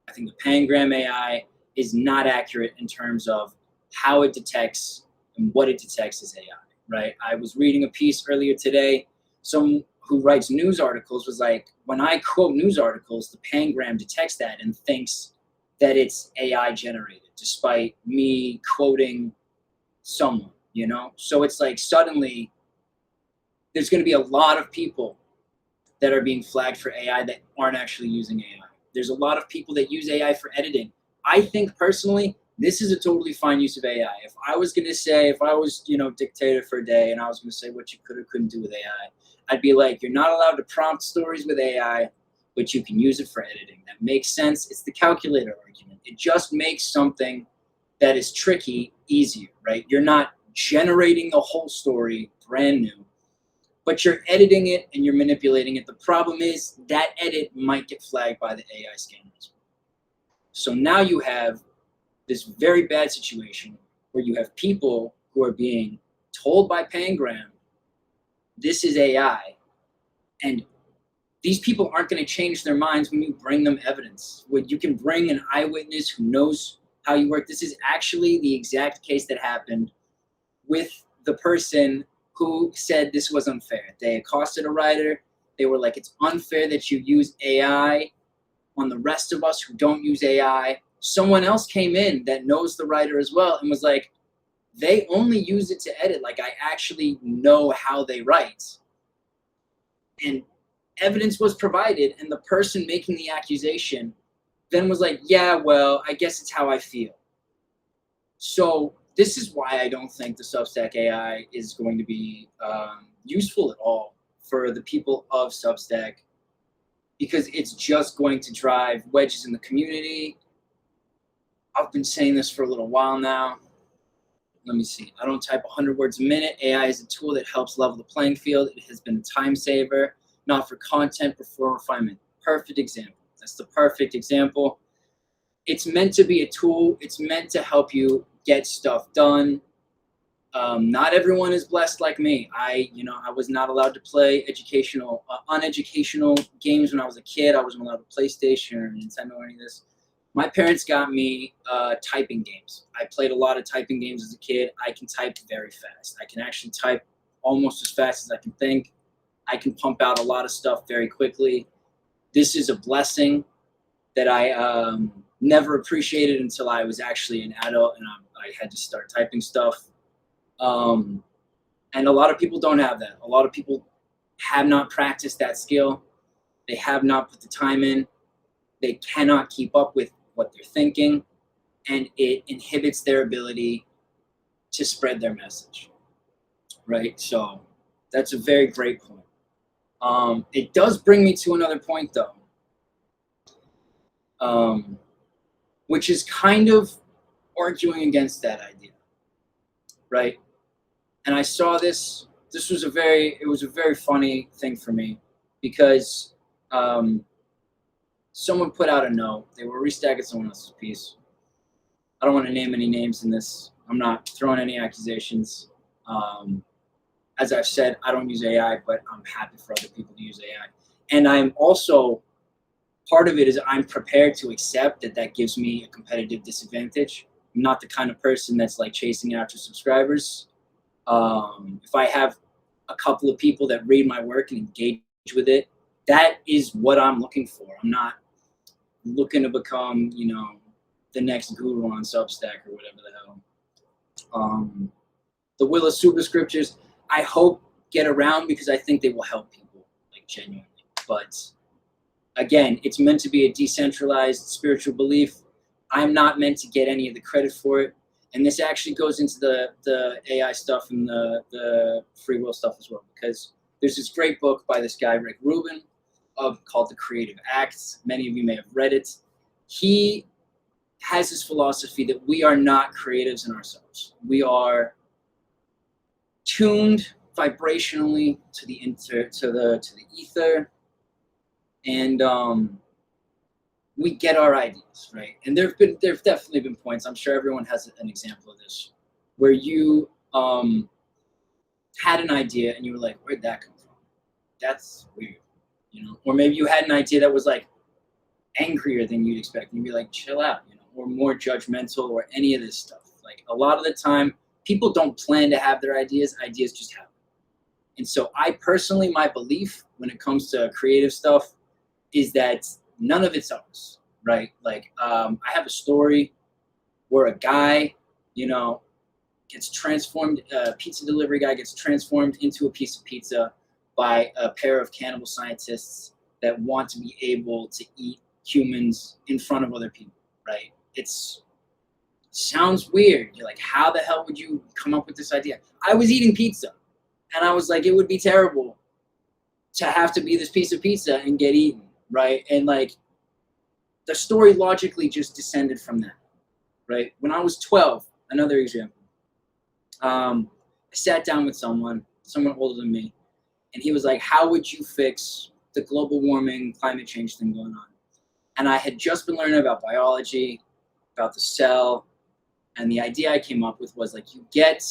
I think the Pangram AI is not accurate in terms of how it detects and what it detects as AI, right? I was reading a piece earlier today. Someone who writes news articles was like, when I quote news articles, the Pangram detects that and thinks that it's AI generated, despite me quoting someone, you know? So it's like, suddenly there's going to be a lot of people that are being flagged for AI that aren't actually using AI. There's a lot of people that use AI for editing. I think personally, this is a totally fine use of AI. If I was going to say, if I was, dictator for a day and I was going to say what you could or couldn't do with AI, I'd be like, you're not allowed to prompt stories with AI, but you can use it for editing. That makes sense. It's the calculator argument. It just makes something that is tricky easier, right? You're not generating the whole story brand new, but you're editing it and you're manipulating it. The problem is that edit might get flagged by the AI scammers. So now you have this very bad situation where you have people who are being told by Pangram, this is AI, and these people aren't going to change their minds when you bring them evidence. When you can bring an eyewitness who knows how you work. This is actually the exact case that happened with the person who said this was unfair. They accosted a writer. They were like, it's unfair that you use AI on the rest of us who don't use AI. Someone else came in that knows the writer as well and was like, they only use it to edit. Like, I actually know how they write. And evidence was provided, and the person making the accusation then was like, yeah, well, I guess it's how I feel. So this is why I don't think the Substack AI is going to be useful at all for the people of Substack, because it's just going to drive wedges in the community. I've been saying this for a little while now. Let me see. I don't type 100 words a minute. AI is a tool that helps level the playing field. It has been a time saver, not for content, but for refinement. Perfect example. That's the perfect example. It's meant to be a tool. It's meant to help you get stuff done. Not everyone is blessed like me. I was not allowed to play uneducational games when I was a kid. I wasn't allowed to PlayStation or Nintendo or any of this. My parents got me typing games. I played a lot of typing games as a kid. I can type very fast. I can actually type almost as fast as I can think. I can pump out a lot of stuff very quickly. This is a blessing that I never appreciated until I was actually an adult and I had to start typing stuff. And a lot of people don't have that. A lot of people have not practiced that skill. They have not put the time in. They cannot keep up with what they're thinking, and it inhibits their ability to spread their message, right? So that's a very great point. It does bring me to another point, though, which is kind of arguing against that idea, right? And I saw this. It was a very funny thing for me, because someone put out a note. They were restacking someone else's piece. I don't want to name any names in this. I'm not throwing any accusations. As I've said, I don't use AI, but I'm happy for other people to use AI. And I'm also part of it is I'm prepared to accept that that gives me a competitive disadvantage. I'm not the kind of person that's like chasing after subscribers. If I have a couple of people that read my work and engage with it, that is what I'm looking for. I'm not looking to become, you know, the next guru on Substack or whatever the hell. The Will of SUBA scriptures, I hope get around because I think they will help people, like genuinely. But again, it's meant to be a decentralized spiritual belief. I'm not meant to get any of the credit for it. And this actually goes into the AI stuff and the free will stuff as well, because there's this great book by this guy, Rick Rubin, called The Creative Act. Many of you may have read it. He has this philosophy that we are not creatives in ourselves. We are tuned vibrationally to the ether, and we get our ideas, right? And there've definitely been points, I'm sure everyone has an example of this, where you had an idea and you were like, where'd that come from? That's weird, you know? Or maybe you had an idea that was like angrier than you'd expect, and you'd be like, chill out, you know, or more judgmental, or any of this stuff. Like, a lot of the time, people don't plan to have their ideas just happen. And so I personally, my belief when it comes to creative stuff is that none of it's ours, right? Like, I have a story where a guy, you know, gets transformed, a pizza delivery guy gets transformed into a piece of pizza by a pair of cannibal scientists that want to be able to eat humans in front of other people, right? Sounds weird. You're like, how the hell would you come up with this idea? I was eating pizza, and I was like, it would be terrible to have to be this piece of pizza and get eaten, right? And like, the story logically just descended from that, right? When I was 12, another example, I sat down with someone older than me, and he was like, how would you fix the global warming, climate change thing going on? And I had just been learning about biology, about the cell, and the idea I came up with was like, you get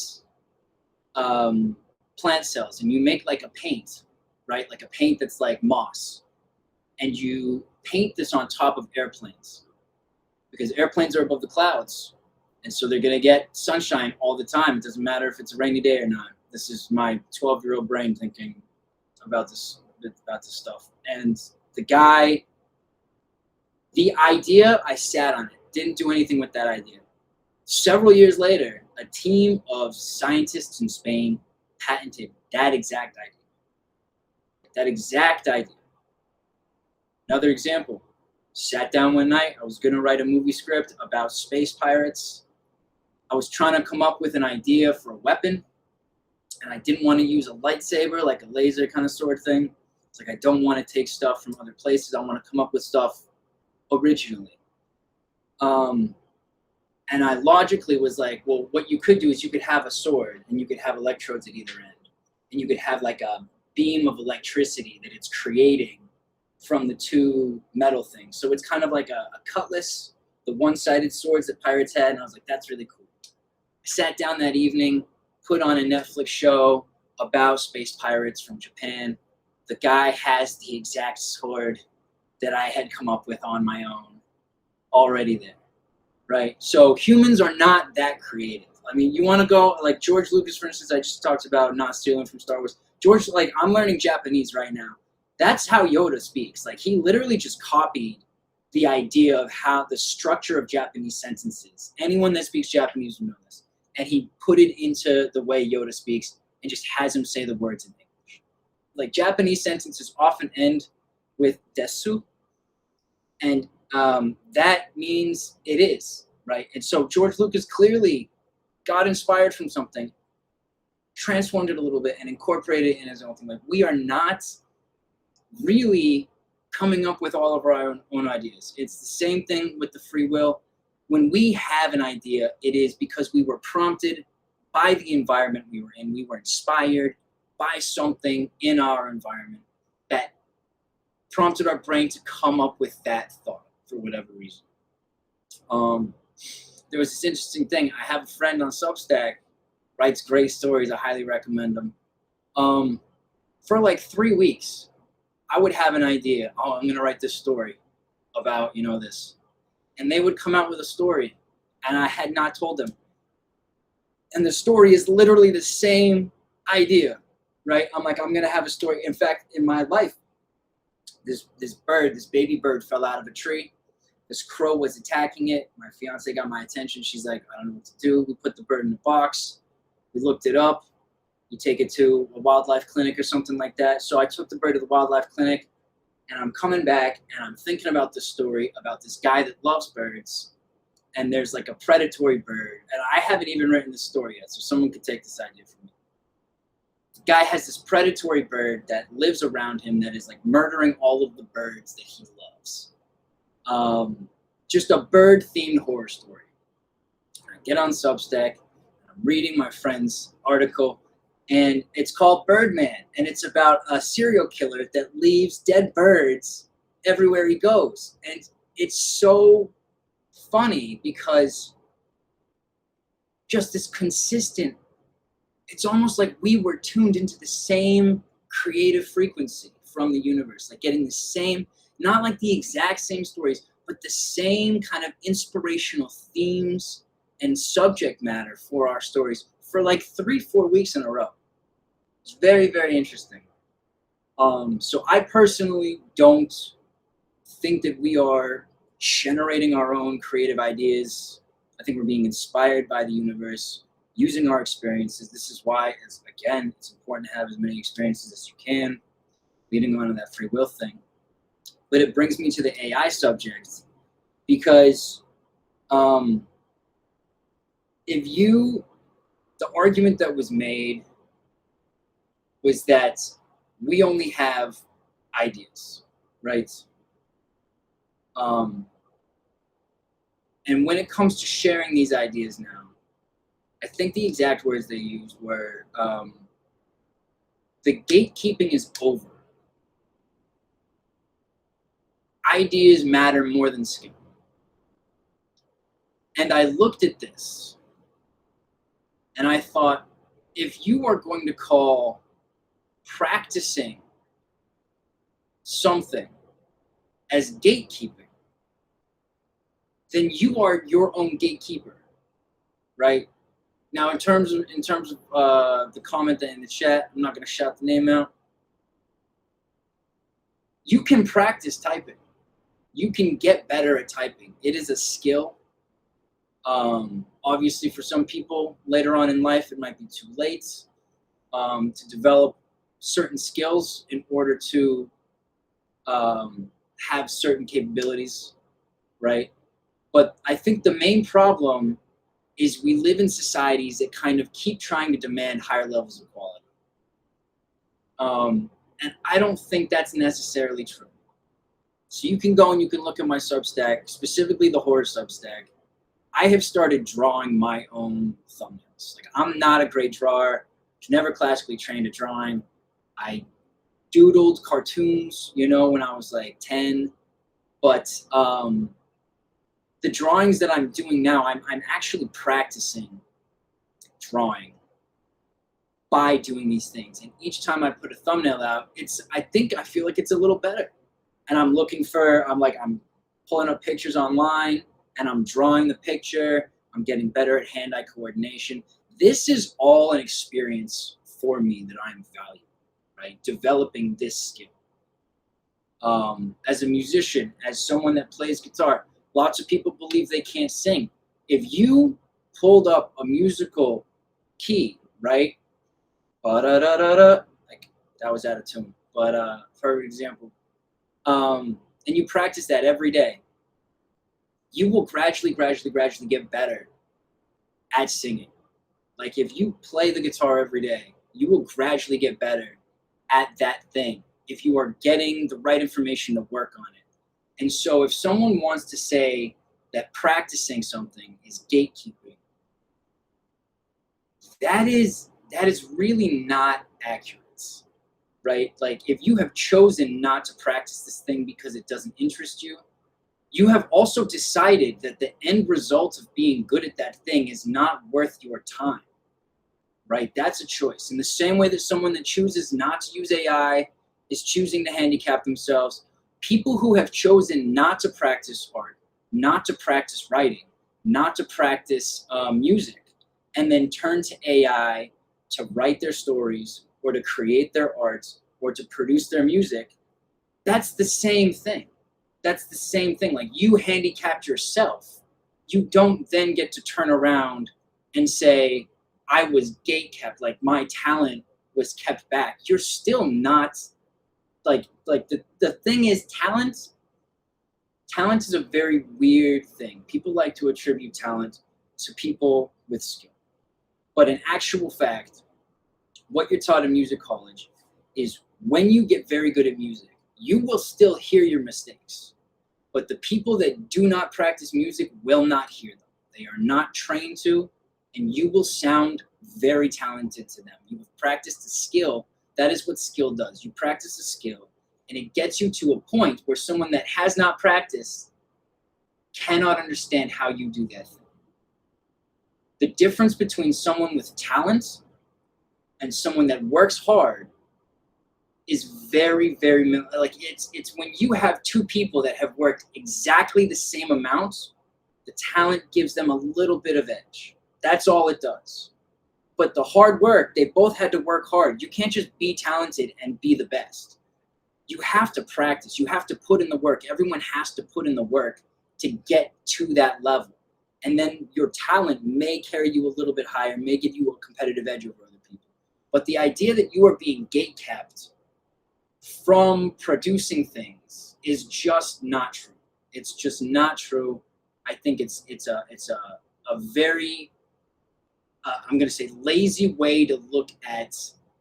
plant cells and you make like a paint, right? Like a paint that's like moss. And you paint this on top of airplanes, because airplanes are above the clouds. And so they're going to get sunshine all the time. It doesn't matter if it's a rainy day or not. This is my 12-year-old brain thinking about this stuff. And the idea, I sat on it, didn't do anything with that idea. Several years later, a team of scientists in Spain patented that exact idea. Another example, sat down one night, I was going to write a movie script about space pirates. I was trying to come up with an idea for a weapon, and I didn't want to use a lightsaber, like a laser kind of sword thing. It's like, I don't want to take stuff from other places. I want to come up with stuff originally. And I logically was like, well, what you could do is you could have a sword, and you could have electrodes at either end, and you could have like a beam of electricity that it's creating from the two metal things. So it's kind of like a cutlass, the one-sided swords that pirates had, and I was like, that's really cool. I sat down that evening, put on a Netflix show about space pirates from Japan. The guy has the exact sword that I had come up with on my own already there, right? So humans are not that creative. I mean, you want to go, like George Lucas, for instance, I just talked about not stealing from Star Wars. George, like, I'm learning Japanese right now. That's how Yoda speaks. Like, he literally just copied the idea of how the structure of Japanese sentences. Anyone that speaks Japanese will know this. And he put it into the way Yoda speaks and just has him say the words in English. Like, Japanese sentences often end with desu, and that means it is, right? And so George Lucas clearly got inspired from something, transformed it a little bit, and incorporated it in his own thing. Like, we are not really coming up with all of our own ideas. It's the same thing with the free will. When we have an idea, it is because we were prompted by the environment we were in. We were inspired by something in our environment that prompted our brain to come up with that thought for whatever reason. There was this interesting thing. I have a friend on Substack, writes great stories. I highly recommend them. For like 3 weeks, I would have an idea. Oh, I'm going to write this story. about, this. And they would come out with a story, and I had not told them. And the story is literally the same idea, right? I'm like, I'm going to have a story. In fact, in my life, this baby bird fell out of a tree. This crow was attacking it. My fiance got my attention. She's like, I don't know what to do. We put the bird in a box. We looked it up. You take it to a wildlife clinic or something like that. So I took the bird to the wildlife clinic, and I'm coming back, and I'm thinking about the story about this guy that loves birds, and there's like a predatory bird, and I haven't even written the story yet, so someone could take this idea from me. The guy has this predatory bird that lives around him that is like murdering all of the birds that he loves. Just a bird-themed horror story. I get on Substack, I'm reading my friend's article, and it's called Birdman, and it's about a serial killer that leaves dead birds everywhere he goes. And it's so funny because just this consistent, it's almost like we were tuned into the same creative frequency from the universe, like getting the same, not like the exact same stories, but the same kind of inspirational themes and subject matter for our stories for like 3-4 weeks in a row. It's very, very interesting. So I personally don't think that we are generating our own creative ideas. I think we're being inspired by the universe, using our experiences. This is why, again, it's important to have as many experiences as you can, leading on to that free will thing. But it brings me to the AI subject, because the argument that was made was that we only have ideas, right? And when it comes to sharing these ideas now, I think the exact words they used were, the gatekeeping is over. Ideas matter more than skill. And I looked at this, and I thought, if you are going to call practicing something as gatekeeping, then you are your own gatekeeper, right? Now, in terms of the comment in the chat, I'm not going to shout the name out. You can practice typing. You can get better at typing. It is a skill. Obviously, for some people later on in life, it might be too late to develop certain skills in order to have certain capabilities, right? But I think the main problem is we live in societies that kind of keep trying to demand higher levels of quality. And I don't think that's necessarily true. So you can go and you can look at my Substack, specifically the horror Substack. I have started drawing my own thumbnails. Like, I'm not a great drawer. Never classically trained at drawing. I doodled cartoons, when I was like 10. But the drawings that I'm doing now, I'm actually practicing drawing by doing these things. And each time I put a thumbnail out, I feel like it's a little better. And I'm pulling up pictures online, and I'm drawing the picture. I'm getting better at hand-eye coordination. This is all an experience for me that I'm valuing, right? Developing this skill. As a musician, as someone that plays guitar, lots of people believe they can't sing. If you pulled up a musical key, right? Ba-da-da-da-da, like that was out of tune. But for example, and you practice that every day, you will gradually get better at singing. Like, if you play the guitar every day, you will gradually get better at that thing if you are getting the right information to work on it. And so if someone wants to say that practicing something is gatekeeping, that is really not accurate, right? Like, if you have chosen not to practice this thing because it doesn't interest you, you have also decided that the end result of being good at that thing is not worth your time, right? That's a choice. In the same way that someone that chooses not to use AI is choosing to handicap themselves, People who have chosen not to practice art, not to practice writing, not to practice music, and then turn to AI to write their stories or to create their art or to produce their music, that's the same thing. That's the same thing. Like, you handicapped yourself. You don't then get to turn around and say, I was gate kept, like my talent was kept back. You're still not like the thing is talent is a very weird thing. People like to attribute talent to people with skill. But in actual fact, what you're taught in music college is when you get very good at music, you will still hear your mistakes. But the people that do not practice music will not hear them. They are not trained to, and you will sound very talented to them. You have practiced a skill. That is what skill does. You practice a skill, and it gets you to a point where someone that has not practiced cannot understand how you do that thing. The difference between someone with talent and someone that works hard is very, very, like, it's when you have two people that have worked exactly the same amount, the talent gives them a little bit of edge. That's all it does. But the hard work, they both had to work hard. You can't just be talented and be the best. You have to practice. You have to put in the work. Everyone has to put in the work to get to that level. And then your talent may carry you a little bit higher, may give you a competitive edge over other people. But the idea that you are being gatekept from producing things is just not true. It's just not true. I think it's a very I'm going to say lazy way to look at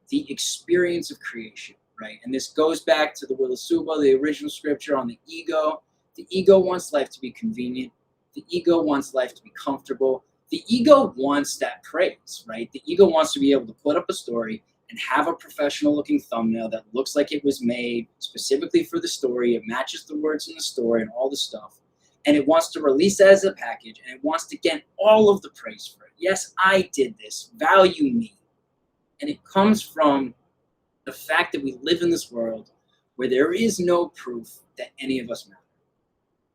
the experience of creation, right? And this goes back to the Will of SUBA, the original scripture on the ego. The ego wants life to be convenient. The ego wants life to be comfortable. The ego wants that praise, right? The ego wants to be able to put up a story and have a professional looking thumbnail that looks like it was made specifically for the story. It matches the words in the story and all the stuff. And it wants to release it as a package, and it wants to get all of the praise for it. Yes, I did this. Value me. And it comes from the fact that we live in this world where there is no proof that any of us matter,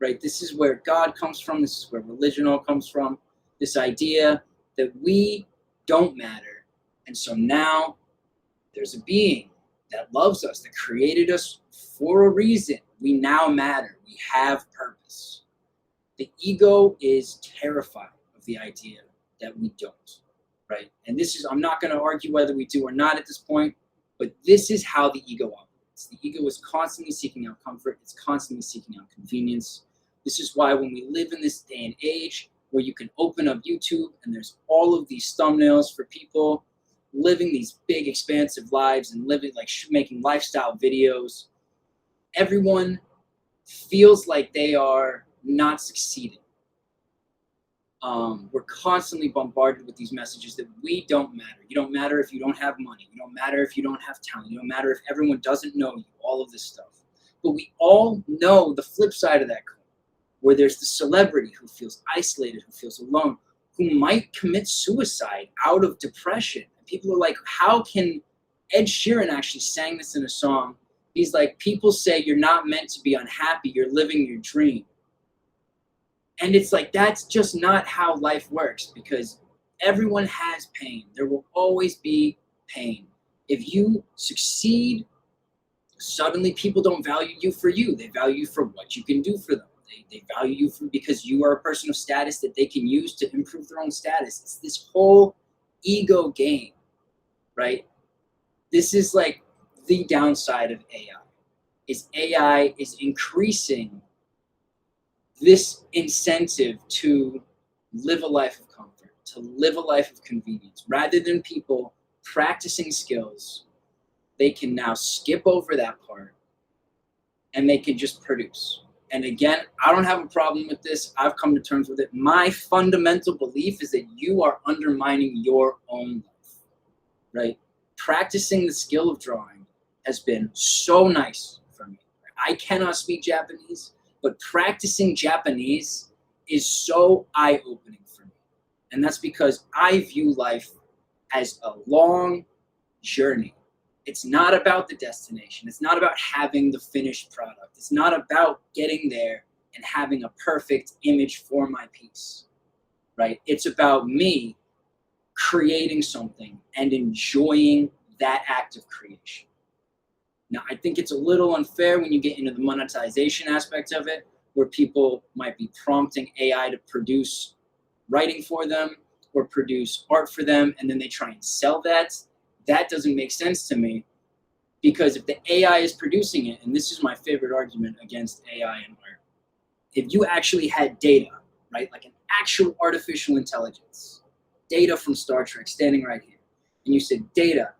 right? This is where God comes from. This is where religion all comes from. This idea that we don't matter. And so now there's a being that loves us, that created us for a reason. We now matter. We have purpose. The ego is terrified of the idea that we don't, right? And this is, I'm not going to argue whether we do or not at this point, but this is how the ego operates. The ego is constantly seeking out comfort. It's constantly seeking out convenience. This is why when we live in this day and age where you can open up YouTube and there's all of these thumbnails for people living these big, expansive lives and living, like, making lifestyle videos, everyone feels like they are not succeeding. We're constantly bombarded with these messages that we don't matter. You don't matter if you don't have money. You don't matter if you don't have talent. You don't matter if everyone doesn't know you, all of this stuff. But we all know the flip side of that coin, where there's the celebrity who feels isolated, who feels alone, who might commit suicide out of depression. And people are like, how can Ed Sheeran actually sang this in a song? He's like, people say you're not meant to be unhappy. You're living your dream. And it's like, that's just not how life works, because everyone has pain. There will always be pain. If you succeed, suddenly people don't value you for you. They value you for what you can do for them. They value you for because you are a person of status that they can use to improve their own status. It's this whole ego game, right? This is like the downside of AI is increasing this incentive to live a life of comfort, to live a life of convenience. Rather than people practicing skills, they can now skip over that part and they can just produce. And again, I don't have a problem with this. I've come to terms with it. My fundamental belief is that you are undermining your own life, right? Practicing the skill of drawing has been so nice for me. I cannot speak Japanese, but practicing Japanese is so eye-opening for me. And that's because I view life as a long journey. It's not about the destination. It's not about having the finished product. It's not about getting there and having a perfect image for my piece, right? It's about me creating something and enjoying that act of creation. Now, I think it's a little unfair when you get into the monetization aspect of it, where people might be prompting AI to produce writing for them or produce art for them, and then they try and sell that. That doesn't make sense to me, because if the AI is producing it, and this is my favorite argument against AI and art, if you actually had data, right, like an actual artificial intelligence, data from Star Trek standing right here, and you said, data,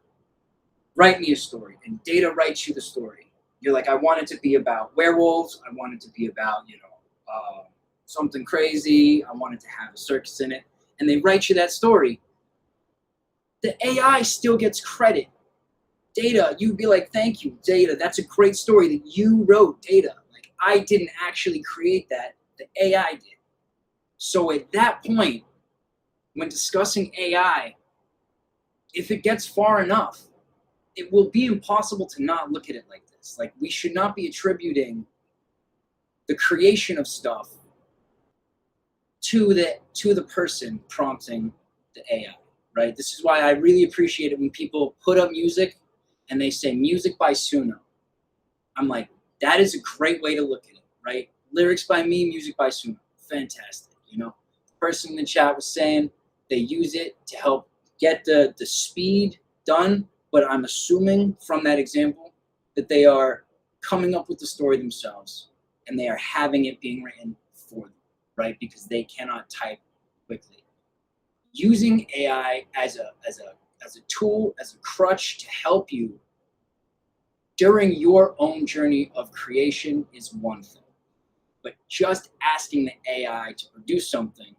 write me a story, and data writes you the story. You're like, I want it to be about werewolves. I want it to be about, something crazy. I want it to have a circus in it. And they write you that story. The AI still gets credit. Data, you'd be like, thank you, Data. That's a great story that you wrote, Data. Like, I didn't actually create that. The AI did. So at that point, when discussing AI, if it gets far enough, it will be impossible to not look at it like this. Like, we should not be attributing the creation of stuff to the person prompting the AI, right? This is why I really appreciate it when people put up music and they say music by Suno. I'm like, that is a great way to look at it, right? Lyrics by me, music by Suno. Fantastic, The person in the chat was saying they use it to help get the speed done, but I'm assuming from that example that they are coming up with the story themselves and they are having it being written for them, right? Because they cannot type quickly. Using AI as a tool, as a crutch to help you during your own journey of creation is one thing. But just asking the AI to produce something,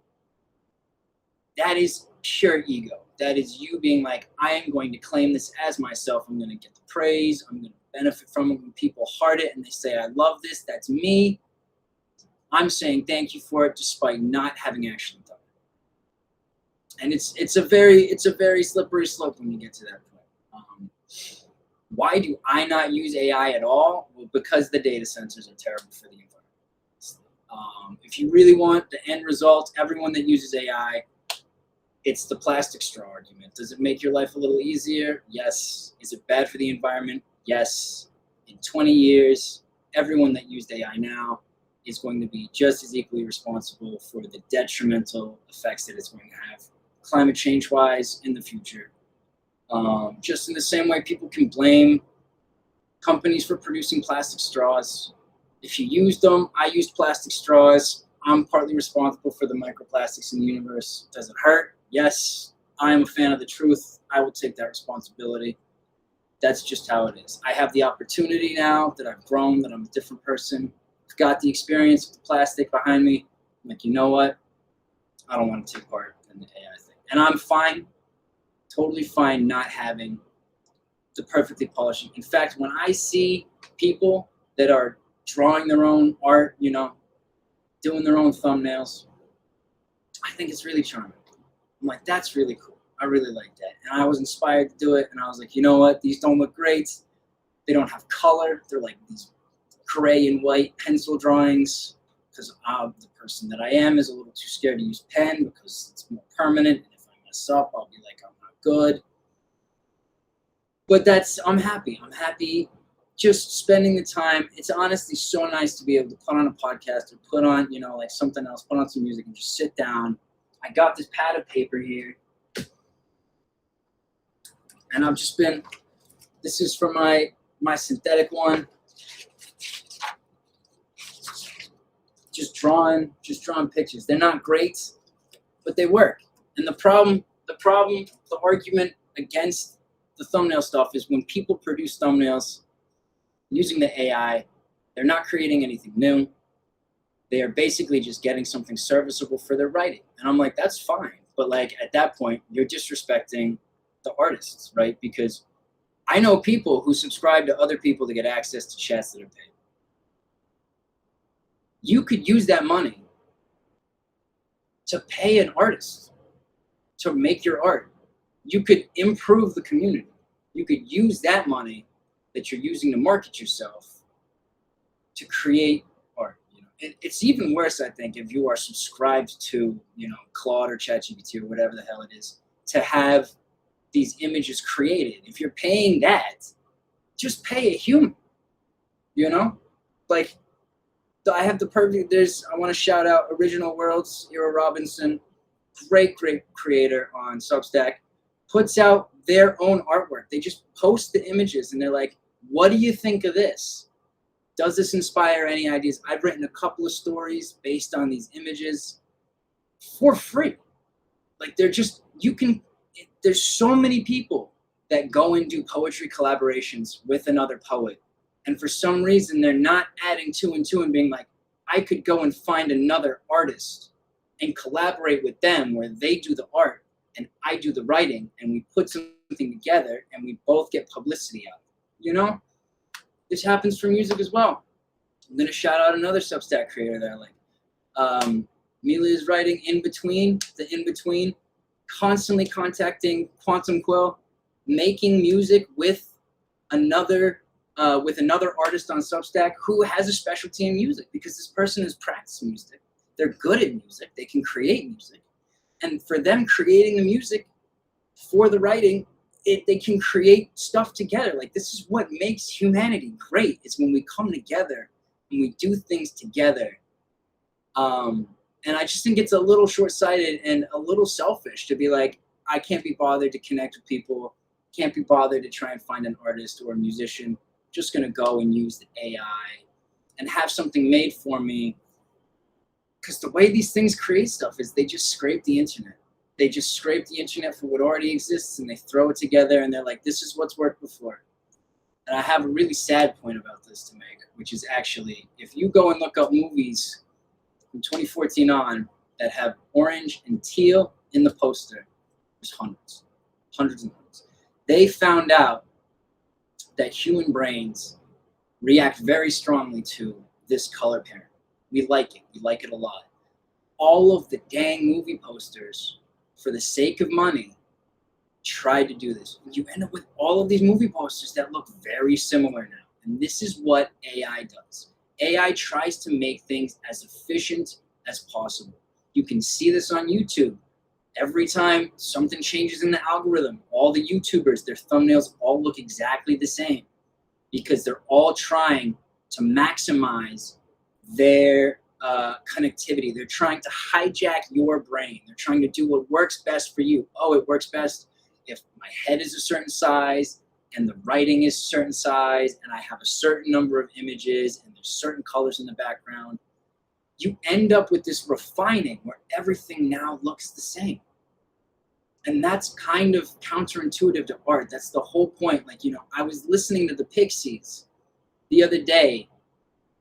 that is pure ego. That is you being like, I am going to claim this as myself. I'm going to get the praise. I'm going to benefit from it when people heart it and they say, I love this. That's me. I'm saying thank you for it despite not having actually done it. And it's a very slippery slope when you get to that point. Why do I not use AI at all? Well, because the data centers are terrible for the environment. If you really want the end result, everyone that uses AI, it's the plastic straw argument. Does it make your life a little easier? Yes. Is it bad for the environment? Yes. In 20 years, everyone that used AI now is going to be just as equally responsible for the detrimental effects that it's going to have climate change-wise in the future. Just in the same way people can blame companies for producing plastic straws. If you use them, I used plastic straws. I'm partly responsible for the microplastics in the universe. Does it hurt? Yes. I am a fan of the truth. I will take that responsibility. That's just how it is. I have the opportunity now that I've grown, that I'm a different person. I've got the experience with the plastic behind me. I'm like, you know what? I don't want to take part in the AI thing. And I'm fine, totally fine not having the perfectly polished. In fact, when I see people that are drawing their own art, doing their own thumbnails, I think it's really charming. I'm like, that's really cool. I really like that. And I was inspired to do it. And I was like, you know what? These don't look great. They don't have color. They're like these gray and white pencil drawings because the person that I am is a little too scared to use pen because it's more permanent. And if I mess up, I'll be like, I'm not good. But I'm happy. I'm happy just spending the time. It's honestly so nice to be able to put on a podcast or put on, like something else, put on some music and just sit down. I got this pad of paper here. And I've just been, this is for my synthetic one. Just drawing pictures. They're not great, but they work. And the argument against the thumbnail stuff is when people produce thumbnails using the AI, they're not creating anything new. They are basically just getting something serviceable for their writing. And I'm like, that's fine. But like at that point, you're disrespecting the artists, right? Because I know people who subscribe to other people to get access to chats that are paid. You could use that money to pay an artist to make your art. You could improve the community. you could use that money that you're using to market yourself to create art. It's even worse, I think, if you are subscribed to, Claude or ChatGPT or whatever the hell it is, to have these images created. If you're paying that, just pay a human, Like, I have the perfect, I want to shout out Original Worlds, Hero Robinson, great creator on Substack, puts out their own artwork. They just post the images and they're like, what do you think of this? Does this inspire any ideas? I've written a couple of stories based on these images for free. Like, there's so many people that go and do poetry collaborations with another poet. And for some reason, they're not adding two and two and being like, I could go and find another artist and collaborate with them where they do the art and I do the writing and we put something together and we both get publicity out. This happens for music as well. I'm going to shout out another Substack creator that I like. Mila is writing The In Between, constantly contacting Quantum Quill, making music with another artist on Substack who has a specialty in music because this person has practiced music. They're good at music. They can create music. And for them creating the music for the writing, they can create stuff together. Like, this is what makes humanity great. It's when we come together and we do things together. And I just think it's a little short-sighted and a little selfish to be like, I can't be bothered to connect with people, can't be bothered to try and find an artist or a musician, just going to go and use the AI and have something made for me. Because the way these things create stuff is they just scrape the internet. They just scrape the internet for what already exists and they throw it together and they're like, this is what's worked before. And I have a really sad point about this to make, which is actually, if you go and look up movies from 2014 on that have orange and teal in the poster, there's hundreds and hundreds. They found out that human brains react very strongly to this color pairing. We like it a lot. All of the dang movie posters, for the sake of money, tried to do this. And you end up with all of these movie posters that look very similar now. And this is what AI does. AI tries to make things as efficient as possible. You can see this on YouTube. Every time something changes in the algorithm, all the YouTubers, their thumbnails all look exactly the same because they're all trying to maximize their connectivity. They're trying to hijack your brain. They're trying to do what works best for you. Oh, it works best if my head is a certain size and the writing is a certain size and I have a certain number of images and there's certain colors in the background. You end up with this refining where everything now looks the same. And that's kind of counterintuitive to art. That's the whole point. Like, I was listening to the Pixies the other day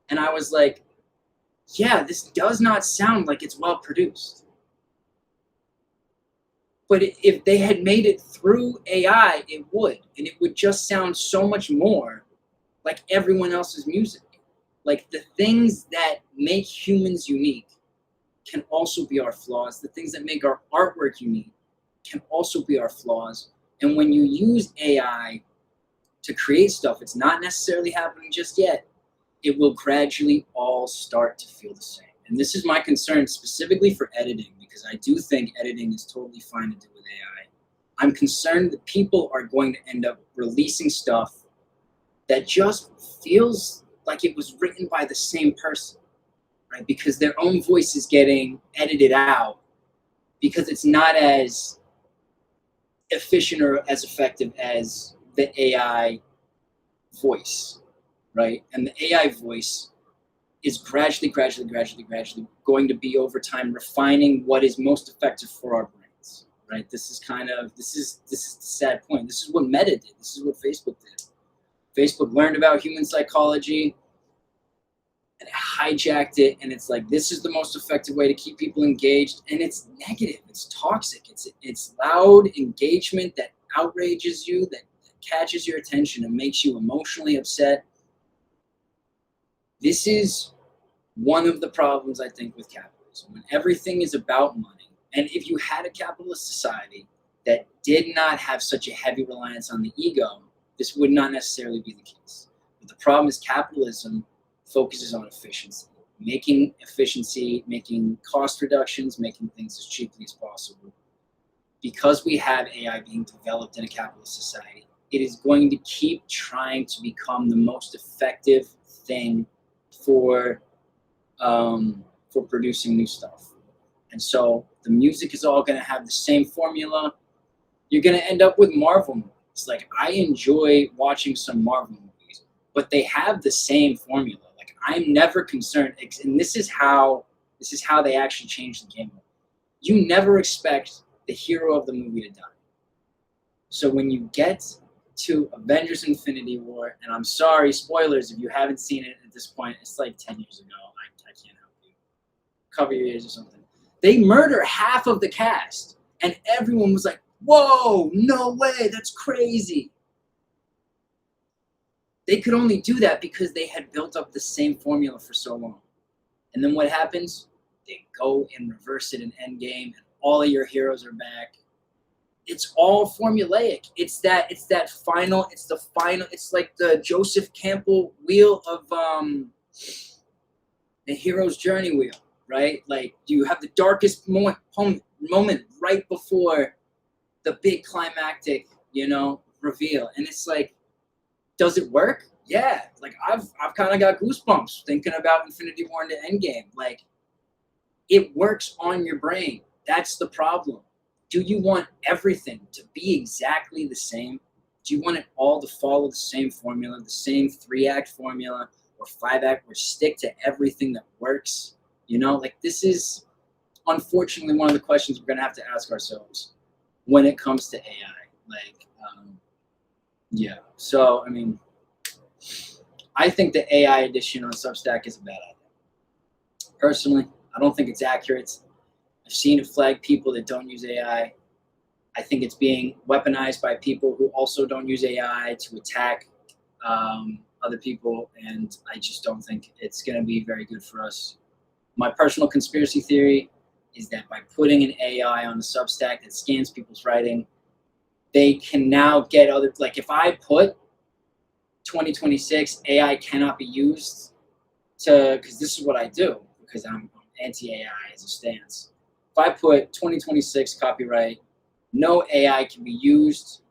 and I was like, yeah, this does not sound like it's well produced. But if they had made it through AI, it would. And it would just sound so much more like everyone else's music. Like, the things that make humans unique can also be our flaws. The things that make our artwork unique can also be our flaws. And when you use AI to create stuff, it's not necessarily happening just yet. It will gradually all start to feel the same. And this is my concern specifically for editing, because I do think editing is totally fine to do with AI. I'm concerned that people are going to end up releasing stuff that just feels like it was written by the same person, right? Because their own voice is getting edited out because it's not as efficient or as effective as the AI voice, right? And the AI voice is gradually going to be over time refining what is most effective for our brains, right? This is the sad point. This is what Meta did. This is what Facebook did. Facebook learned about human psychology and it hijacked it, and it's like, this is the most effective way to keep people engaged, and it's negative, it's toxic, it's loud engagement that outrages you, that catches your attention and makes you emotionally upset. This is one of the problems, I think, with capitalism. When everything is about money, and if you had a capitalist society, that did not have such a heavy reliance on the ego, this would not necessarily be the case. But the problem is capitalism focuses on efficiency, making cost reductions, making things as cheaply as possible. Because we have AI being developed in a capitalist society, it is going to keep trying to become the most effective thing for producing new stuff. And so the music is all going to have the same formula. You're going to end up with Marvel movies. Like, I enjoy watching some Marvel movies, but they have the same formula. Like, I'm never concerned, and this is how they actually change the game. You never expect the hero of the movie to die. So when you get to Avengers Infinity War, and I'm sorry, spoilers if you haven't seen it at this point, it's like 10 years ago. I can't help you. Cover your ears or something. They murder half of the cast, and everyone was like, whoa, no way, that's crazy. They could only do that because they had built up the same formula for so long. And then what happens? They go and reverse it in Endgame, and all of your heroes are back. It's all formulaic. It's the final, it's like the Joseph Campbell wheel of the hero's journey wheel, right? Like, you have the darkest moment right before the big climactic, reveal. And it's like, does it work? Yeah. Like, I've kind of got goosebumps thinking about Infinity War into Endgame. Like, it works on your brain. That's the problem. Do you want everything to be exactly the same? Do you want it all to follow the same formula, the same 3-act formula or 5-act, or stick to everything that works? Like, this is unfortunately one of the questions we're going to have to ask ourselves when it comes to AI. Like, yeah. So, I mean, I think the AI edition on Substack is a bad idea. Personally, I don't think it's accurate. I've seen it flag people that don't use AI. I think it's being weaponized by people who also don't use AI to attack other people, and I just don't think it's going to be very good for us. My personal conspiracy theory is that by putting an AI on the Substack that scans people's writing, they can now get other, like, if I put 2026 AI cannot be used to, because this is what I do, because I'm anti-AI as a stance. If I put 2026 copyright, no AI can be used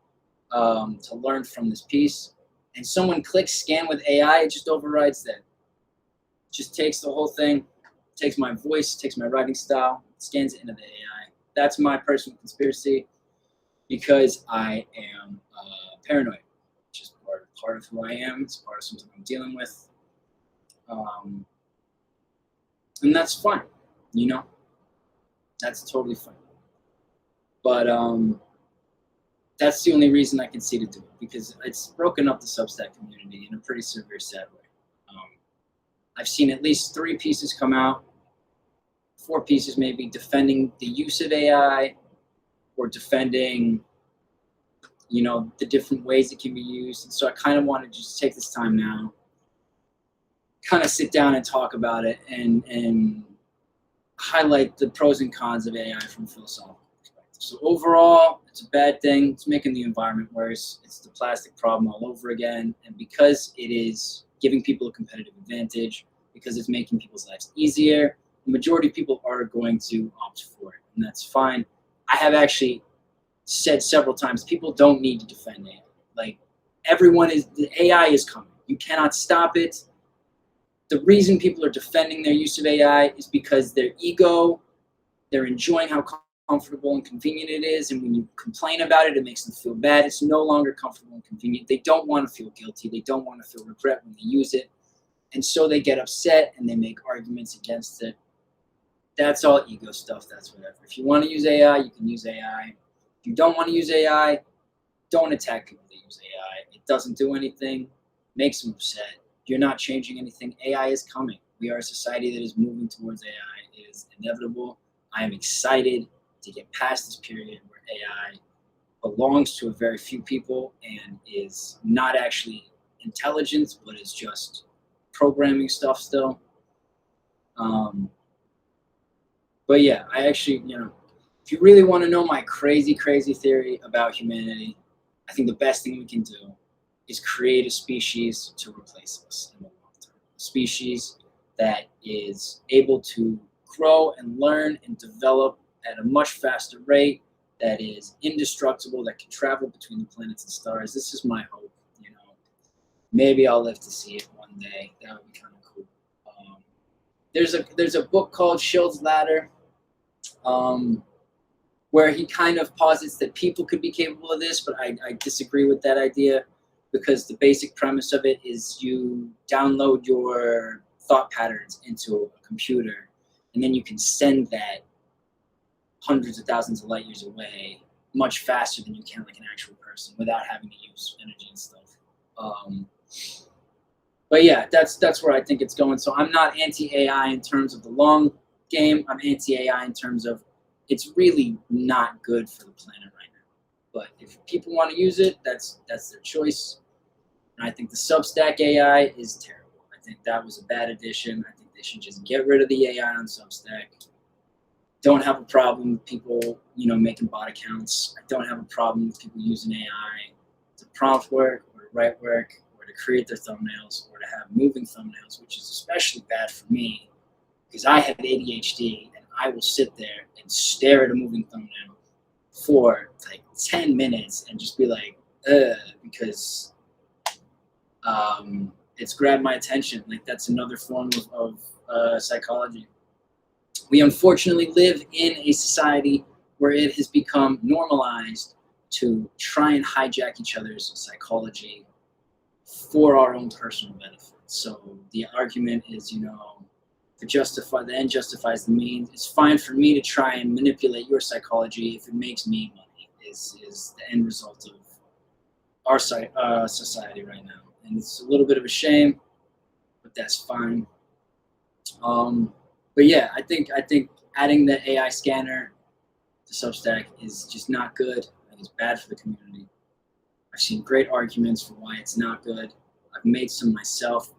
to learn from this piece, and someone clicks scan with AI, it just overrides that. It just takes the whole thing, takes my voice, takes my writing style, scans it into the AI. That's my personal conspiracy, because I am paranoid. It's just part of who I am. It's part of something I'm dealing with. And that's fine, That's totally fine. But that's the only reason I can see to do it, because it's broken up the Substack community in a pretty severe, sad way. I've seen at least 3 pieces come out, 4 pieces maybe, defending the use of AI or defending, the different ways it can be used. And so I kind of want to just take this time now, kind of sit down and talk about it and highlight the pros and cons of AI from a philosophical perspective. So overall, it's a bad thing. It's making the environment worse. It's the plastic problem all over again. And because it is giving people a competitive advantage, because it's making people's lives easier, the majority of people are going to opt for it. And that's fine. I have actually said several times, people don't need to defend AI. Like, the AI is coming. You cannot stop it. The reason people are defending their use of AI is because their ego, they're enjoying how comfortable and convenient it is, and when you complain about it, it makes them feel bad. It's no longer comfortable and convenient. They don't want to feel guilty. They don't want to feel regret when they use it, and so they get upset and they make arguments against it. That's all ego stuff. That's whatever. If you want to use AI, you can use AI. If you don't want to use AI, don't attack people that use AI. It doesn't do anything. Makes them upset. You're not changing anything. AI is coming. We are a society that is moving towards AI. It is inevitable. I am excited to get past this period where AI belongs to a very few people and is not actually intelligent, but is just programming stuff still. But yeah, I actually, If you really want to know my crazy, crazy theory about humanity, I think the best thing we can do is create a species to replace us in the long term. A species that is able to grow and learn and develop at a much faster rate, that is indestructible, that can travel between the planets and stars. This is my hope, you know. Maybe I'll live to see it one day. That would be kind of cool. There's a book called Schild's Ladder, where he kind of posits that people could be capable of this, but I disagree with that idea, because the basic premise of it is you download your thought patterns into a computer, and then you can send that hundreds of thousands of light years away much faster than you can like an actual person without having to use energy and stuff. But yeah, that's where I think it's going. So I'm not anti-AI in terms of the long game. I'm anti-AI in terms of it's really not good for the planet right now. But if people want to use it, that's their choice. And I think the Substack AI is terrible. I think that was a bad addition. I think they should just get rid of the AI on Substack. Don't have a problem with people, you know, making bot accounts. I don't have a problem with people using AI to prompt work or to write work or to create their thumbnails or to have moving thumbnails, which is especially bad for me because I have ADHD and I will sit there and stare at a moving thumbnail for like 10 minutes and just be like, because it's grabbed my attention. Like that's another form of psychology. We unfortunately live in a society where it has become normalized to try and hijack each other's psychology for our own personal benefit. So the argument is, you know, the end justifies the means. It's fine for me to try and manipulate your psychology if it makes me money, is the end result of our society right now. And it's a little bit of a shame, but that's fine. But yeah, I think adding the AI scanner to Substack is just not good. I think it's bad for the community. I've seen great arguments for why it's not good. I've made some myself.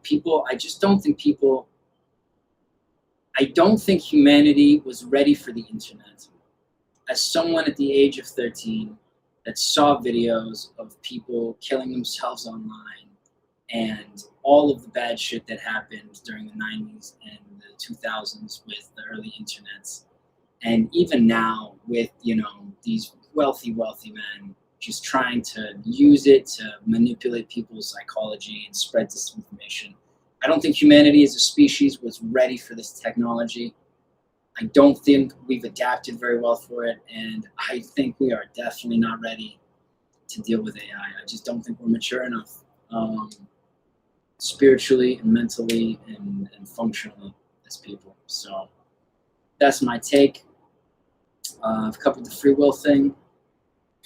I don't think humanity was ready for the internet. As someone at the age of 13 that saw videos of people killing themselves online and all of the bad shit that happened during the 90s and the 2000s with the early internets, and even now with, you know, these wealthy men just trying to use it to manipulate people's psychology and spread disinformation. I don't think humanity as a species was ready for this technology. I don't think we've adapted very well for it, and I think we are definitely not ready to deal with AI. I just don't think we're mature enough, spiritually and mentally and functionally as people. So that's my take. I've covered the free will thing,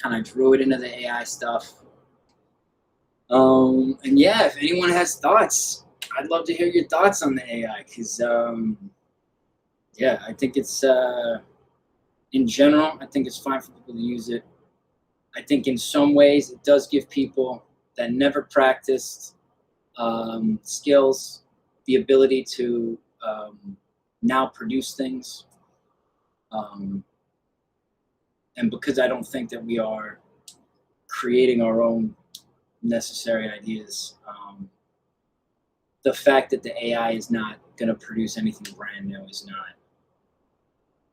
kind of drew it into the AI stuff. And yeah, if anyone has thoughts, I'd love to hear your thoughts on the AI, because yeah, I think it's in general, I think it's fine for people to use it. I think in some ways it does give people that never practiced skills the ability to now produce things. And because I don't think that we are creating our own necessary ideas, the fact that the AI is not going to produce anything brand new is not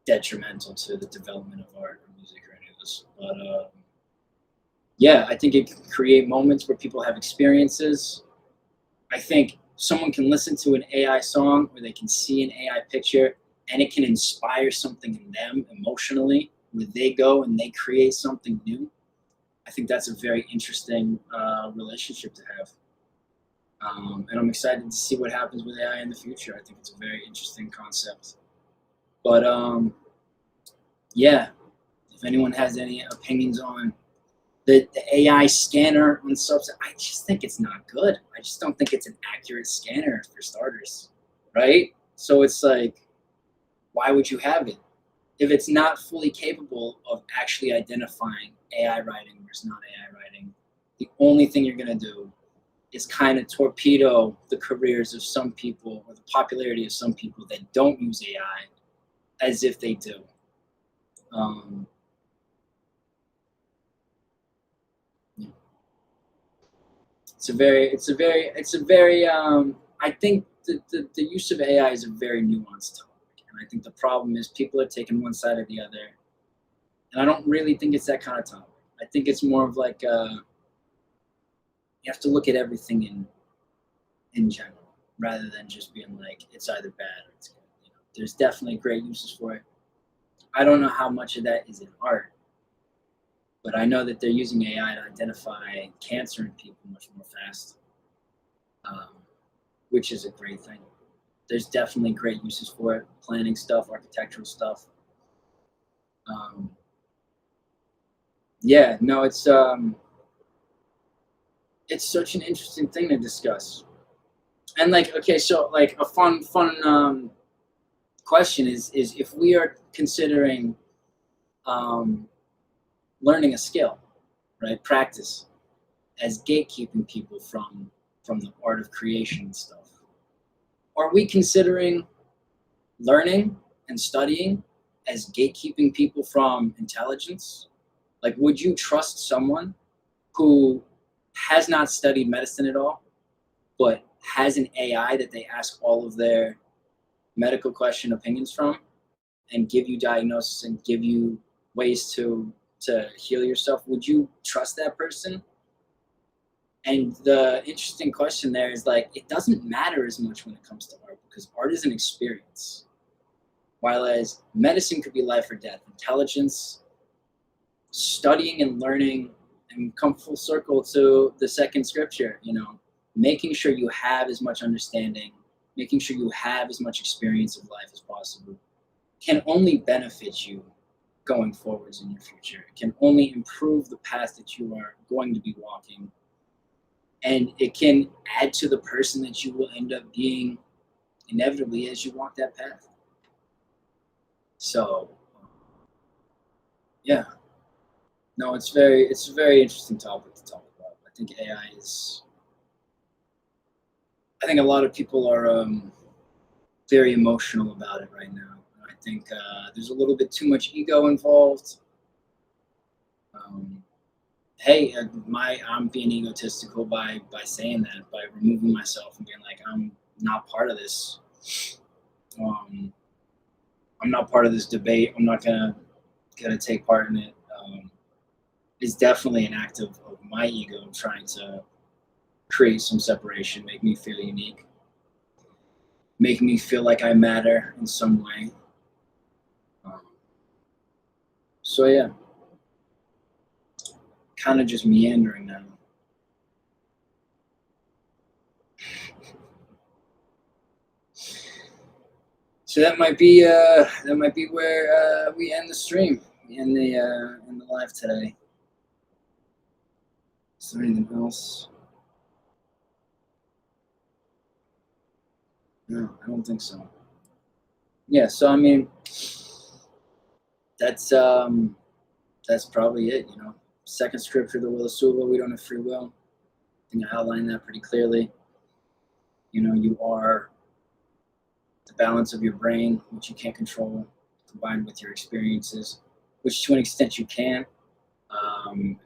detrimental to the development of art or music or any of this. But yeah, I think it can create moments where people have experiences. I think someone can listen to an AI song or they can see an AI picture and it can inspire something in them emotionally, where they go and they create something new. I think that's a very interesting relationship to have. And I'm excited to see what happens with AI in the future. I think it's a very interesting concept. But yeah, if anyone has any opinions on the AI scanner on Substack, I just think it's not good. I just don't think it's an accurate scanner for starters, right? So it's like, why would you have it? If it's not fully capable of actually identifying AI writing versus not AI writing, the only thing you're going to do is kind of torpedo the careers of some people or the popularity of some people that don't use AI as if they do. Um, yeah. It's a very, I think the use of AI is a very nuanced topic. And I think the problem is people are taking one side or the other. And I don't really think it's that kind of topic. I think it's more of like, you have to look at everything in general, rather than just being like, it's either bad or it's good. You know, there's definitely great uses for it. I don't know how much of that is in art, but I know that they're using AI to identify cancer in people much more fast, um, which is a great thing. There's definitely great uses for it, planning stuff, architectural stuff. Um, yeah, no, it's such an interesting thing to discuss. And like, okay, so like a fun question is if we are considering um, learning a skill, right, practice, as gatekeeping people from the art of creation and stuff, are we considering learning and studying as gatekeeping people from intelligence? Like, would you trust someone who has not studied medicine at all, but has an AI that they ask all of their medical question opinions from, and give you diagnosis and give you ways to heal yourself? Would you trust that person? And the interesting question there is like, it doesn't matter as much when it comes to art, because art is an experience. While as medicine could be life or death, intelligence, studying and learning, and come full circle to the second scripture, you know, making sure you have as much understanding, making sure you have as much experience of life as possible, can only benefit you going forwards in your future. It can only improve the path that you are going to be walking. And it can add to the person that you will end up being inevitably as you walk that path. So, yeah, no, it's a very interesting topic to talk about. I think AI is, I think a lot of people are very emotional about it right now. I think there's a little bit too much ego involved. Hey, I'm being egotistical by saying that, by removing myself and being like, I'm not part of this. I'm not part of this debate. I'm not gonna take part in it. It's definitely an act of my ego trying to create some separation, make me feel unique, make me feel like I matter in some way. So yeah, kind of just meandering now. So that might be where we end the stream in the live today. Is there anything else? No, I don't think so. Yeah, so I mean, that's probably it. You know, second scripture, the will of SUBA. We don't have free will. I think I outlined that pretty clearly. You know, you are the balance of your brain, which you can't control, combined with your experiences, which to an extent you can,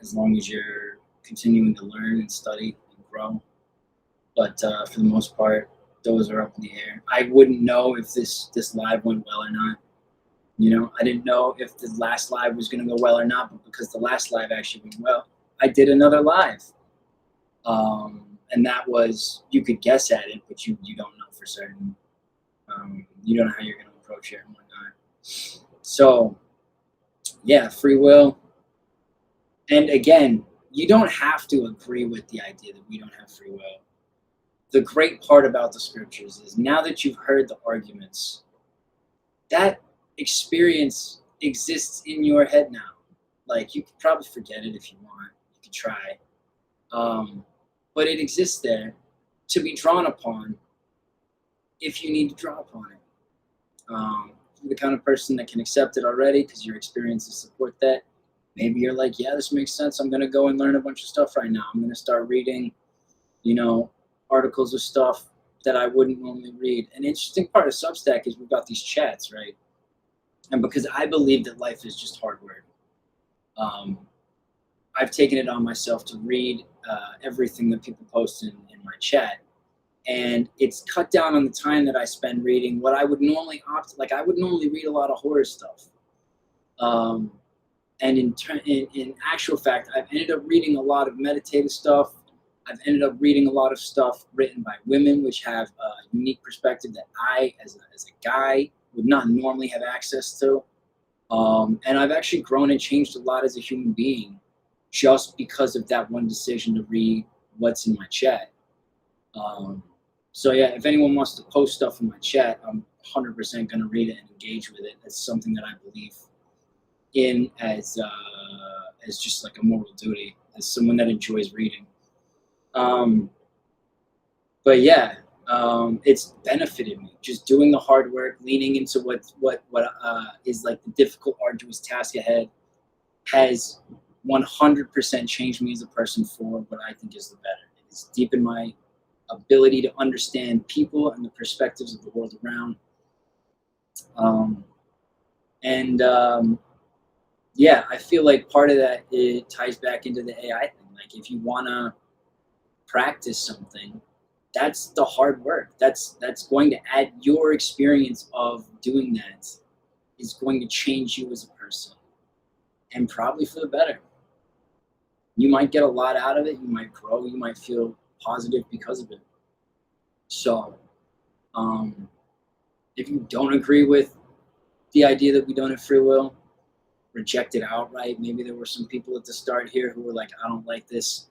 as long as you're continuing to learn and study and grow. But for the most part, those are up in the air. I wouldn't know if this live went well or not. You know, I didn't know if the last live was going to go well or not, but because the last live actually went well, I did another live. And that was, you could guess at it, but you don't know for certain. You don't know how you're going to approach it and whatnot. So, yeah, free will. And again, you don't have to agree with the idea that we don't have free will. The great part about the scriptures is now that you've heard the arguments, that experience exists in your head now. Like, you could probably forget it if you want. You could try. But it exists there to be drawn upon if you need to draw upon it. You're the kind of person that can accept it already because your experiences support that. Maybe you're like, yeah, this makes sense. I'm going to go and learn a bunch of stuff right now. I'm going to start reading, you know, articles of stuff that I wouldn't normally read. An interesting part of Substack is we've got these chats, right? And because I believe that life is just hard work, I've taken it on myself to read everything that people post in my chat. And it's cut down on the time that I spend reading what I would normally like I would normally read a lot of horror stuff. And in actual fact, I've ended up reading a lot of meditative stuff. I've ended up reading a lot of stuff written by women, which have a unique perspective that I, as a guy, would not normally have access to. And I've actually grown and changed a lot as a human being just because of that one decision to read what's in my chat. So yeah, if anyone wants to post stuff in my chat, I'm 100% going to read it and engage with it. That's something that I believe in as just like a moral duty, as someone that enjoys reading. But yeah, it's benefited me just doing the hard work, leaning into what is like the difficult, arduous task ahead has 100% changed me as a person for what I think is the better. It's deepened my ability to understand people and the perspectives of the world around. Yeah, I feel like part of that, it ties back into the AI thing. Like if you want to practice something, that's the hard work. That's going to add your experience of doing that is going to change you as a person, and probably for the better. You might get a lot out of it. You might grow. You might feel positive because of it. So, if you don't agree with the idea that we don't have free will, reject it outright. Maybe there were some people at the start here who were like, I don't like this.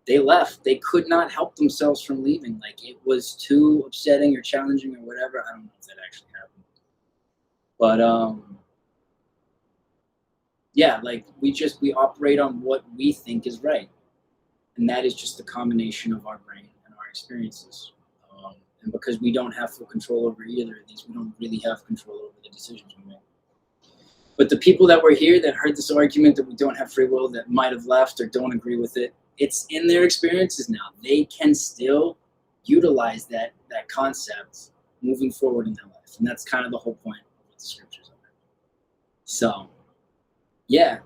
They left. They could not help themselves from leaving. Like it was too upsetting or challenging or whatever. I don't know if that actually happened. But yeah, like we operate on what we think is right. And that is just the combination of our brain and our experiences. And because we don't have full control over either of these, we don't really have control over the decisions we make. But the people that were here that heard this argument that we don't have free will, that might have left or don't agree with it, it's in their experiences now. They can still utilize that concept moving forward in their life. And that's kind of the whole point of what the scriptures are. So, yeah.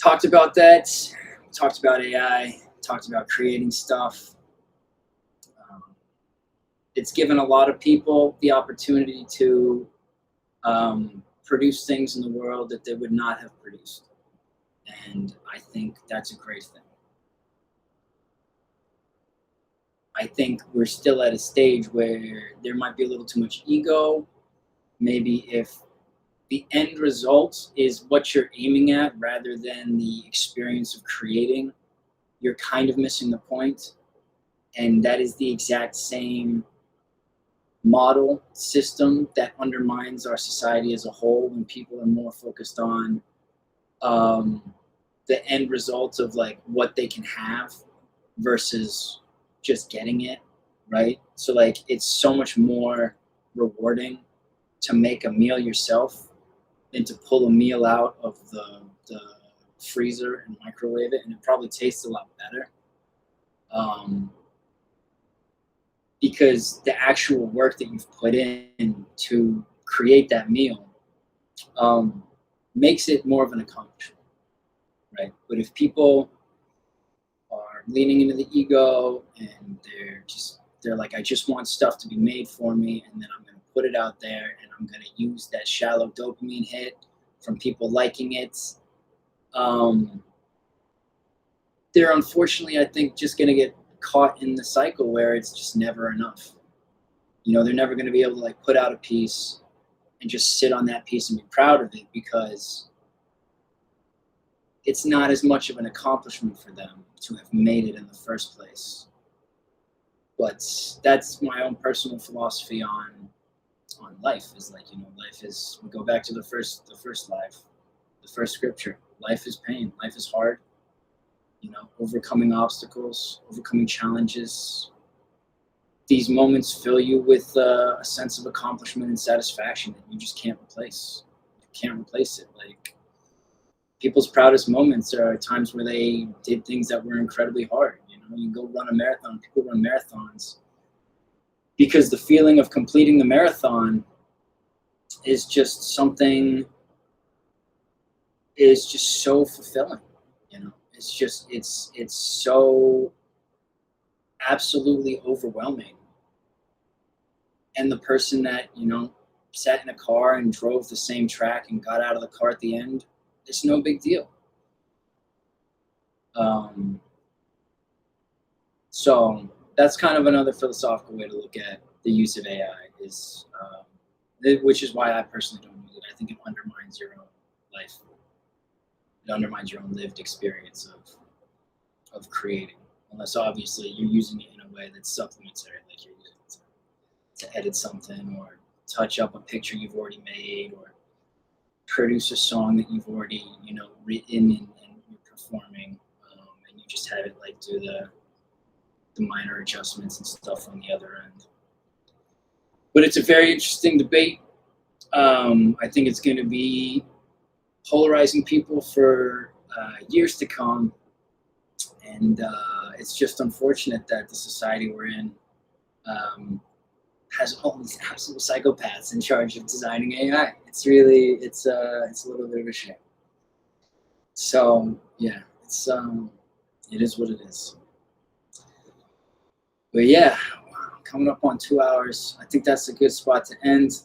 Talked about that. Talked about AI. Talked about creating stuff. It's given a lot of people the opportunity to produce things in the world that they would not have produced. And I think that's a great thing. I think we're still at a stage where there might be a little too much ego. Maybe if the end result is what you're aiming at rather than the experience of creating, you're kind of missing the point. And that is the exact same model system that undermines our society as a whole when people are more focused on the end results of like what they can have versus just getting it, right? So like it's so much more rewarding to make a meal yourself than to pull a meal out of the freezer and microwave it, and it probably tastes a lot better. Because the actual work that you've put in to create that meal makes it more of an accomplishment, right? But if people are leaning into the ego and they're like, I just want stuff to be made for me, and then I'm going to put it out there, and I'm going to use that shallow dopamine hit from people liking it, they're unfortunately, I think, just going to get caught in the cycle where it's just never enough. You know, they're never going to be able to like put out a piece and just sit on that piece and be proud of it because it's not as much of an accomplishment for them to have made it in the first place. But that's my own personal philosophy on life. Is like, you know, life is, we go back to the first life, the first scripture. Life is pain. Life is hard. You know, overcoming obstacles, overcoming challenges. These moments fill you with a sense of accomplishment and satisfaction that you just can't replace. You can't replace it. Like, people's proudest moments are times where they did things that were incredibly hard. You know, you go run a marathon. People run marathons because the feeling of completing the marathon is just something, is just so fulfilling. It's so absolutely overwhelming. And the person that, sat in a car and drove the same track and got out of the car at the end, it's no big deal. So that's kind of another philosophical way to look at the use of AI, is, which is why I personally don't use it. I think it undermines your own life. It undermines your own lived experience of creating, unless obviously you're using it in a way that's supplementary, like you're using it to edit something or touch up a picture you've already made or produce a song that you've already, written and you're performing, and you just have it like do the minor adjustments and stuff on the other end. But it's a very interesting debate. I think it's going to be polarizing people for years to come. And it's just unfortunate that the society we're in has all these absolute psychopaths in charge of designing AI. It's really, it's a little bit of a shame. So yeah, it is what it is. But yeah, coming up on 2 hours. I think that's a good spot to end.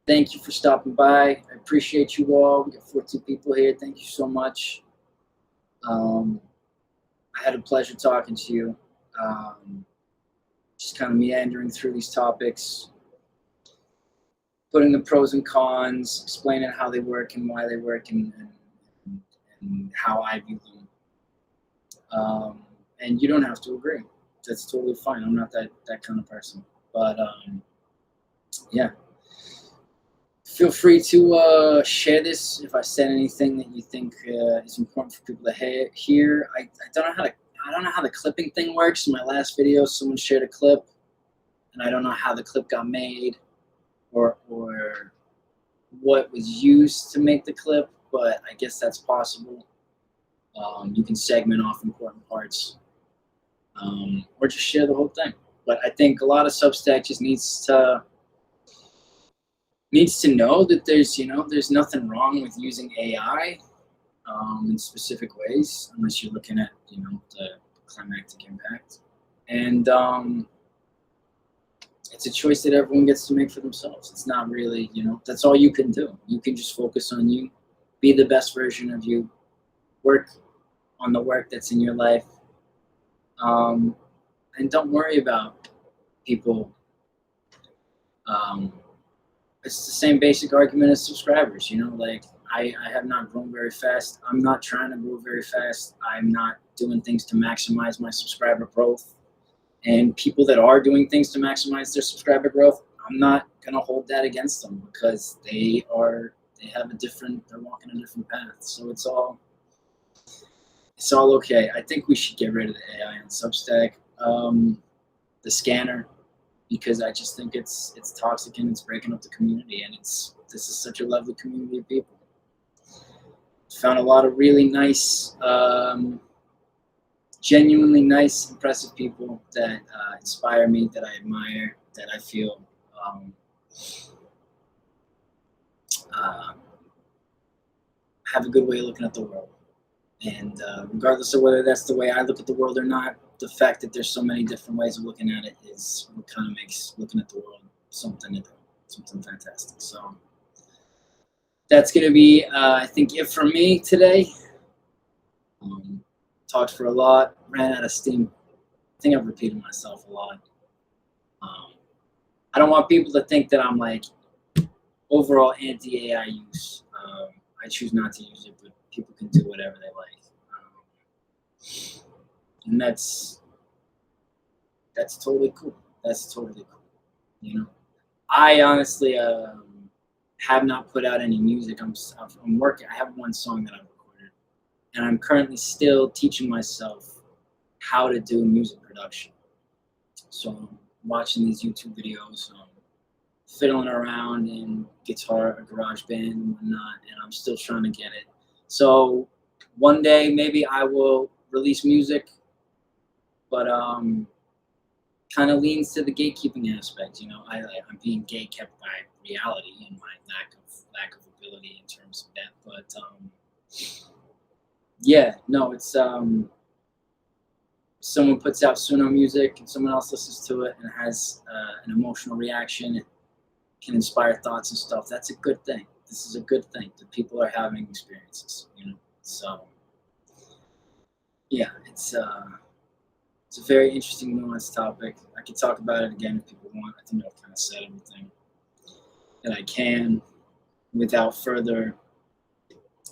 Thank you for stopping by. I appreciate you all. We got 14 people here. Thank you so much. I had a pleasure talking to you. Just kind of meandering through these topics, putting the pros and cons, explaining how they work and why they work, and how I view them. And you don't have to agree. That's totally fine. I'm not that kind of person. But yeah. Feel free to share this if I said anything that you think is important for people to hear. I don't know how the clipping thing works. In my last video, someone shared a clip, and I don't know how the clip got made, or what was used to make the clip. But I guess that's possible. You can segment off important parts, or just share the whole thing. But I think a lot of Substack just needs to know that there's nothing wrong with using AI in specific ways, unless you're looking at the climactic impact. And it's a choice that everyone gets to make for themselves. It's not really, that's all you can do. You can just focus on you, be the best version of you, work on the work that's in your life, and don't worry about people. It's the same basic argument as subscribers, like I have not grown very fast. I'm not trying to grow very fast. I'm not doing things to maximize my subscriber growth. And people that are doing things to maximize their subscriber growth, I'm not going to hold that against them, because they're walking a different path. So it's all okay. I think we should get rid of the AI on Substack, the scanner, because I just think it's toxic and it's breaking up the community. And this is such a lovely community of people. Found a lot of really nice, genuinely nice, impressive people that inspire me, that I admire, that I feel have a good way of looking at the world. And regardless of whether that's the way I look at the world or not, the fact that there's so many different ways of looking at it is what kind of makes looking at the world something fantastic. So that's going to be, I think, it for me today. Talked for a lot, ran out of steam. I think I've repeated myself a lot. I don't want people to think that I'm like overall anti-AI use. I choose not to use it, but people can do whatever they like. And that's totally cool. That's totally cool. I honestly have not put out any music. I'm working. I have one song that I've recorded, and I'm currently still teaching myself how to do music production. So I'm watching these YouTube videos, fiddling around in guitar, GarageBand, and whatnot, and I'm still trying to get it. So one day maybe I will release music, but kind of leans to the gatekeeping aspect. I'm being gate kept by reality and my lack of ability in terms of that. But yeah, no, it's someone puts out Suno music and someone else listens to it and has an emotional reaction. It can inspire thoughts and stuff. That's a good thing. This is a good thing that people are having experiences. So yeah, it's a very interesting, nuanced topic. I could talk about it again if people want. I think I've kind of said everything that I can without further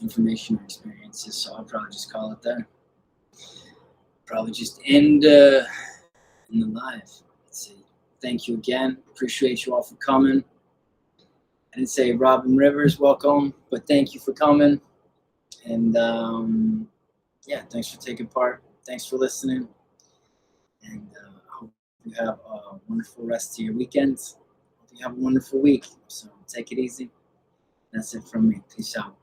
information or experiences. So I'll probably just call it there. Probably just end in the live. Let's see. Thank you again. Appreciate you all for coming. I didn't say Robin Rivers, welcome, but thank you for coming. And yeah, thanks for taking part. Thanks for listening. And I hope you have a wonderful rest of your weekend. Hope you have a wonderful week. So take it easy. That's it from me. Peace out.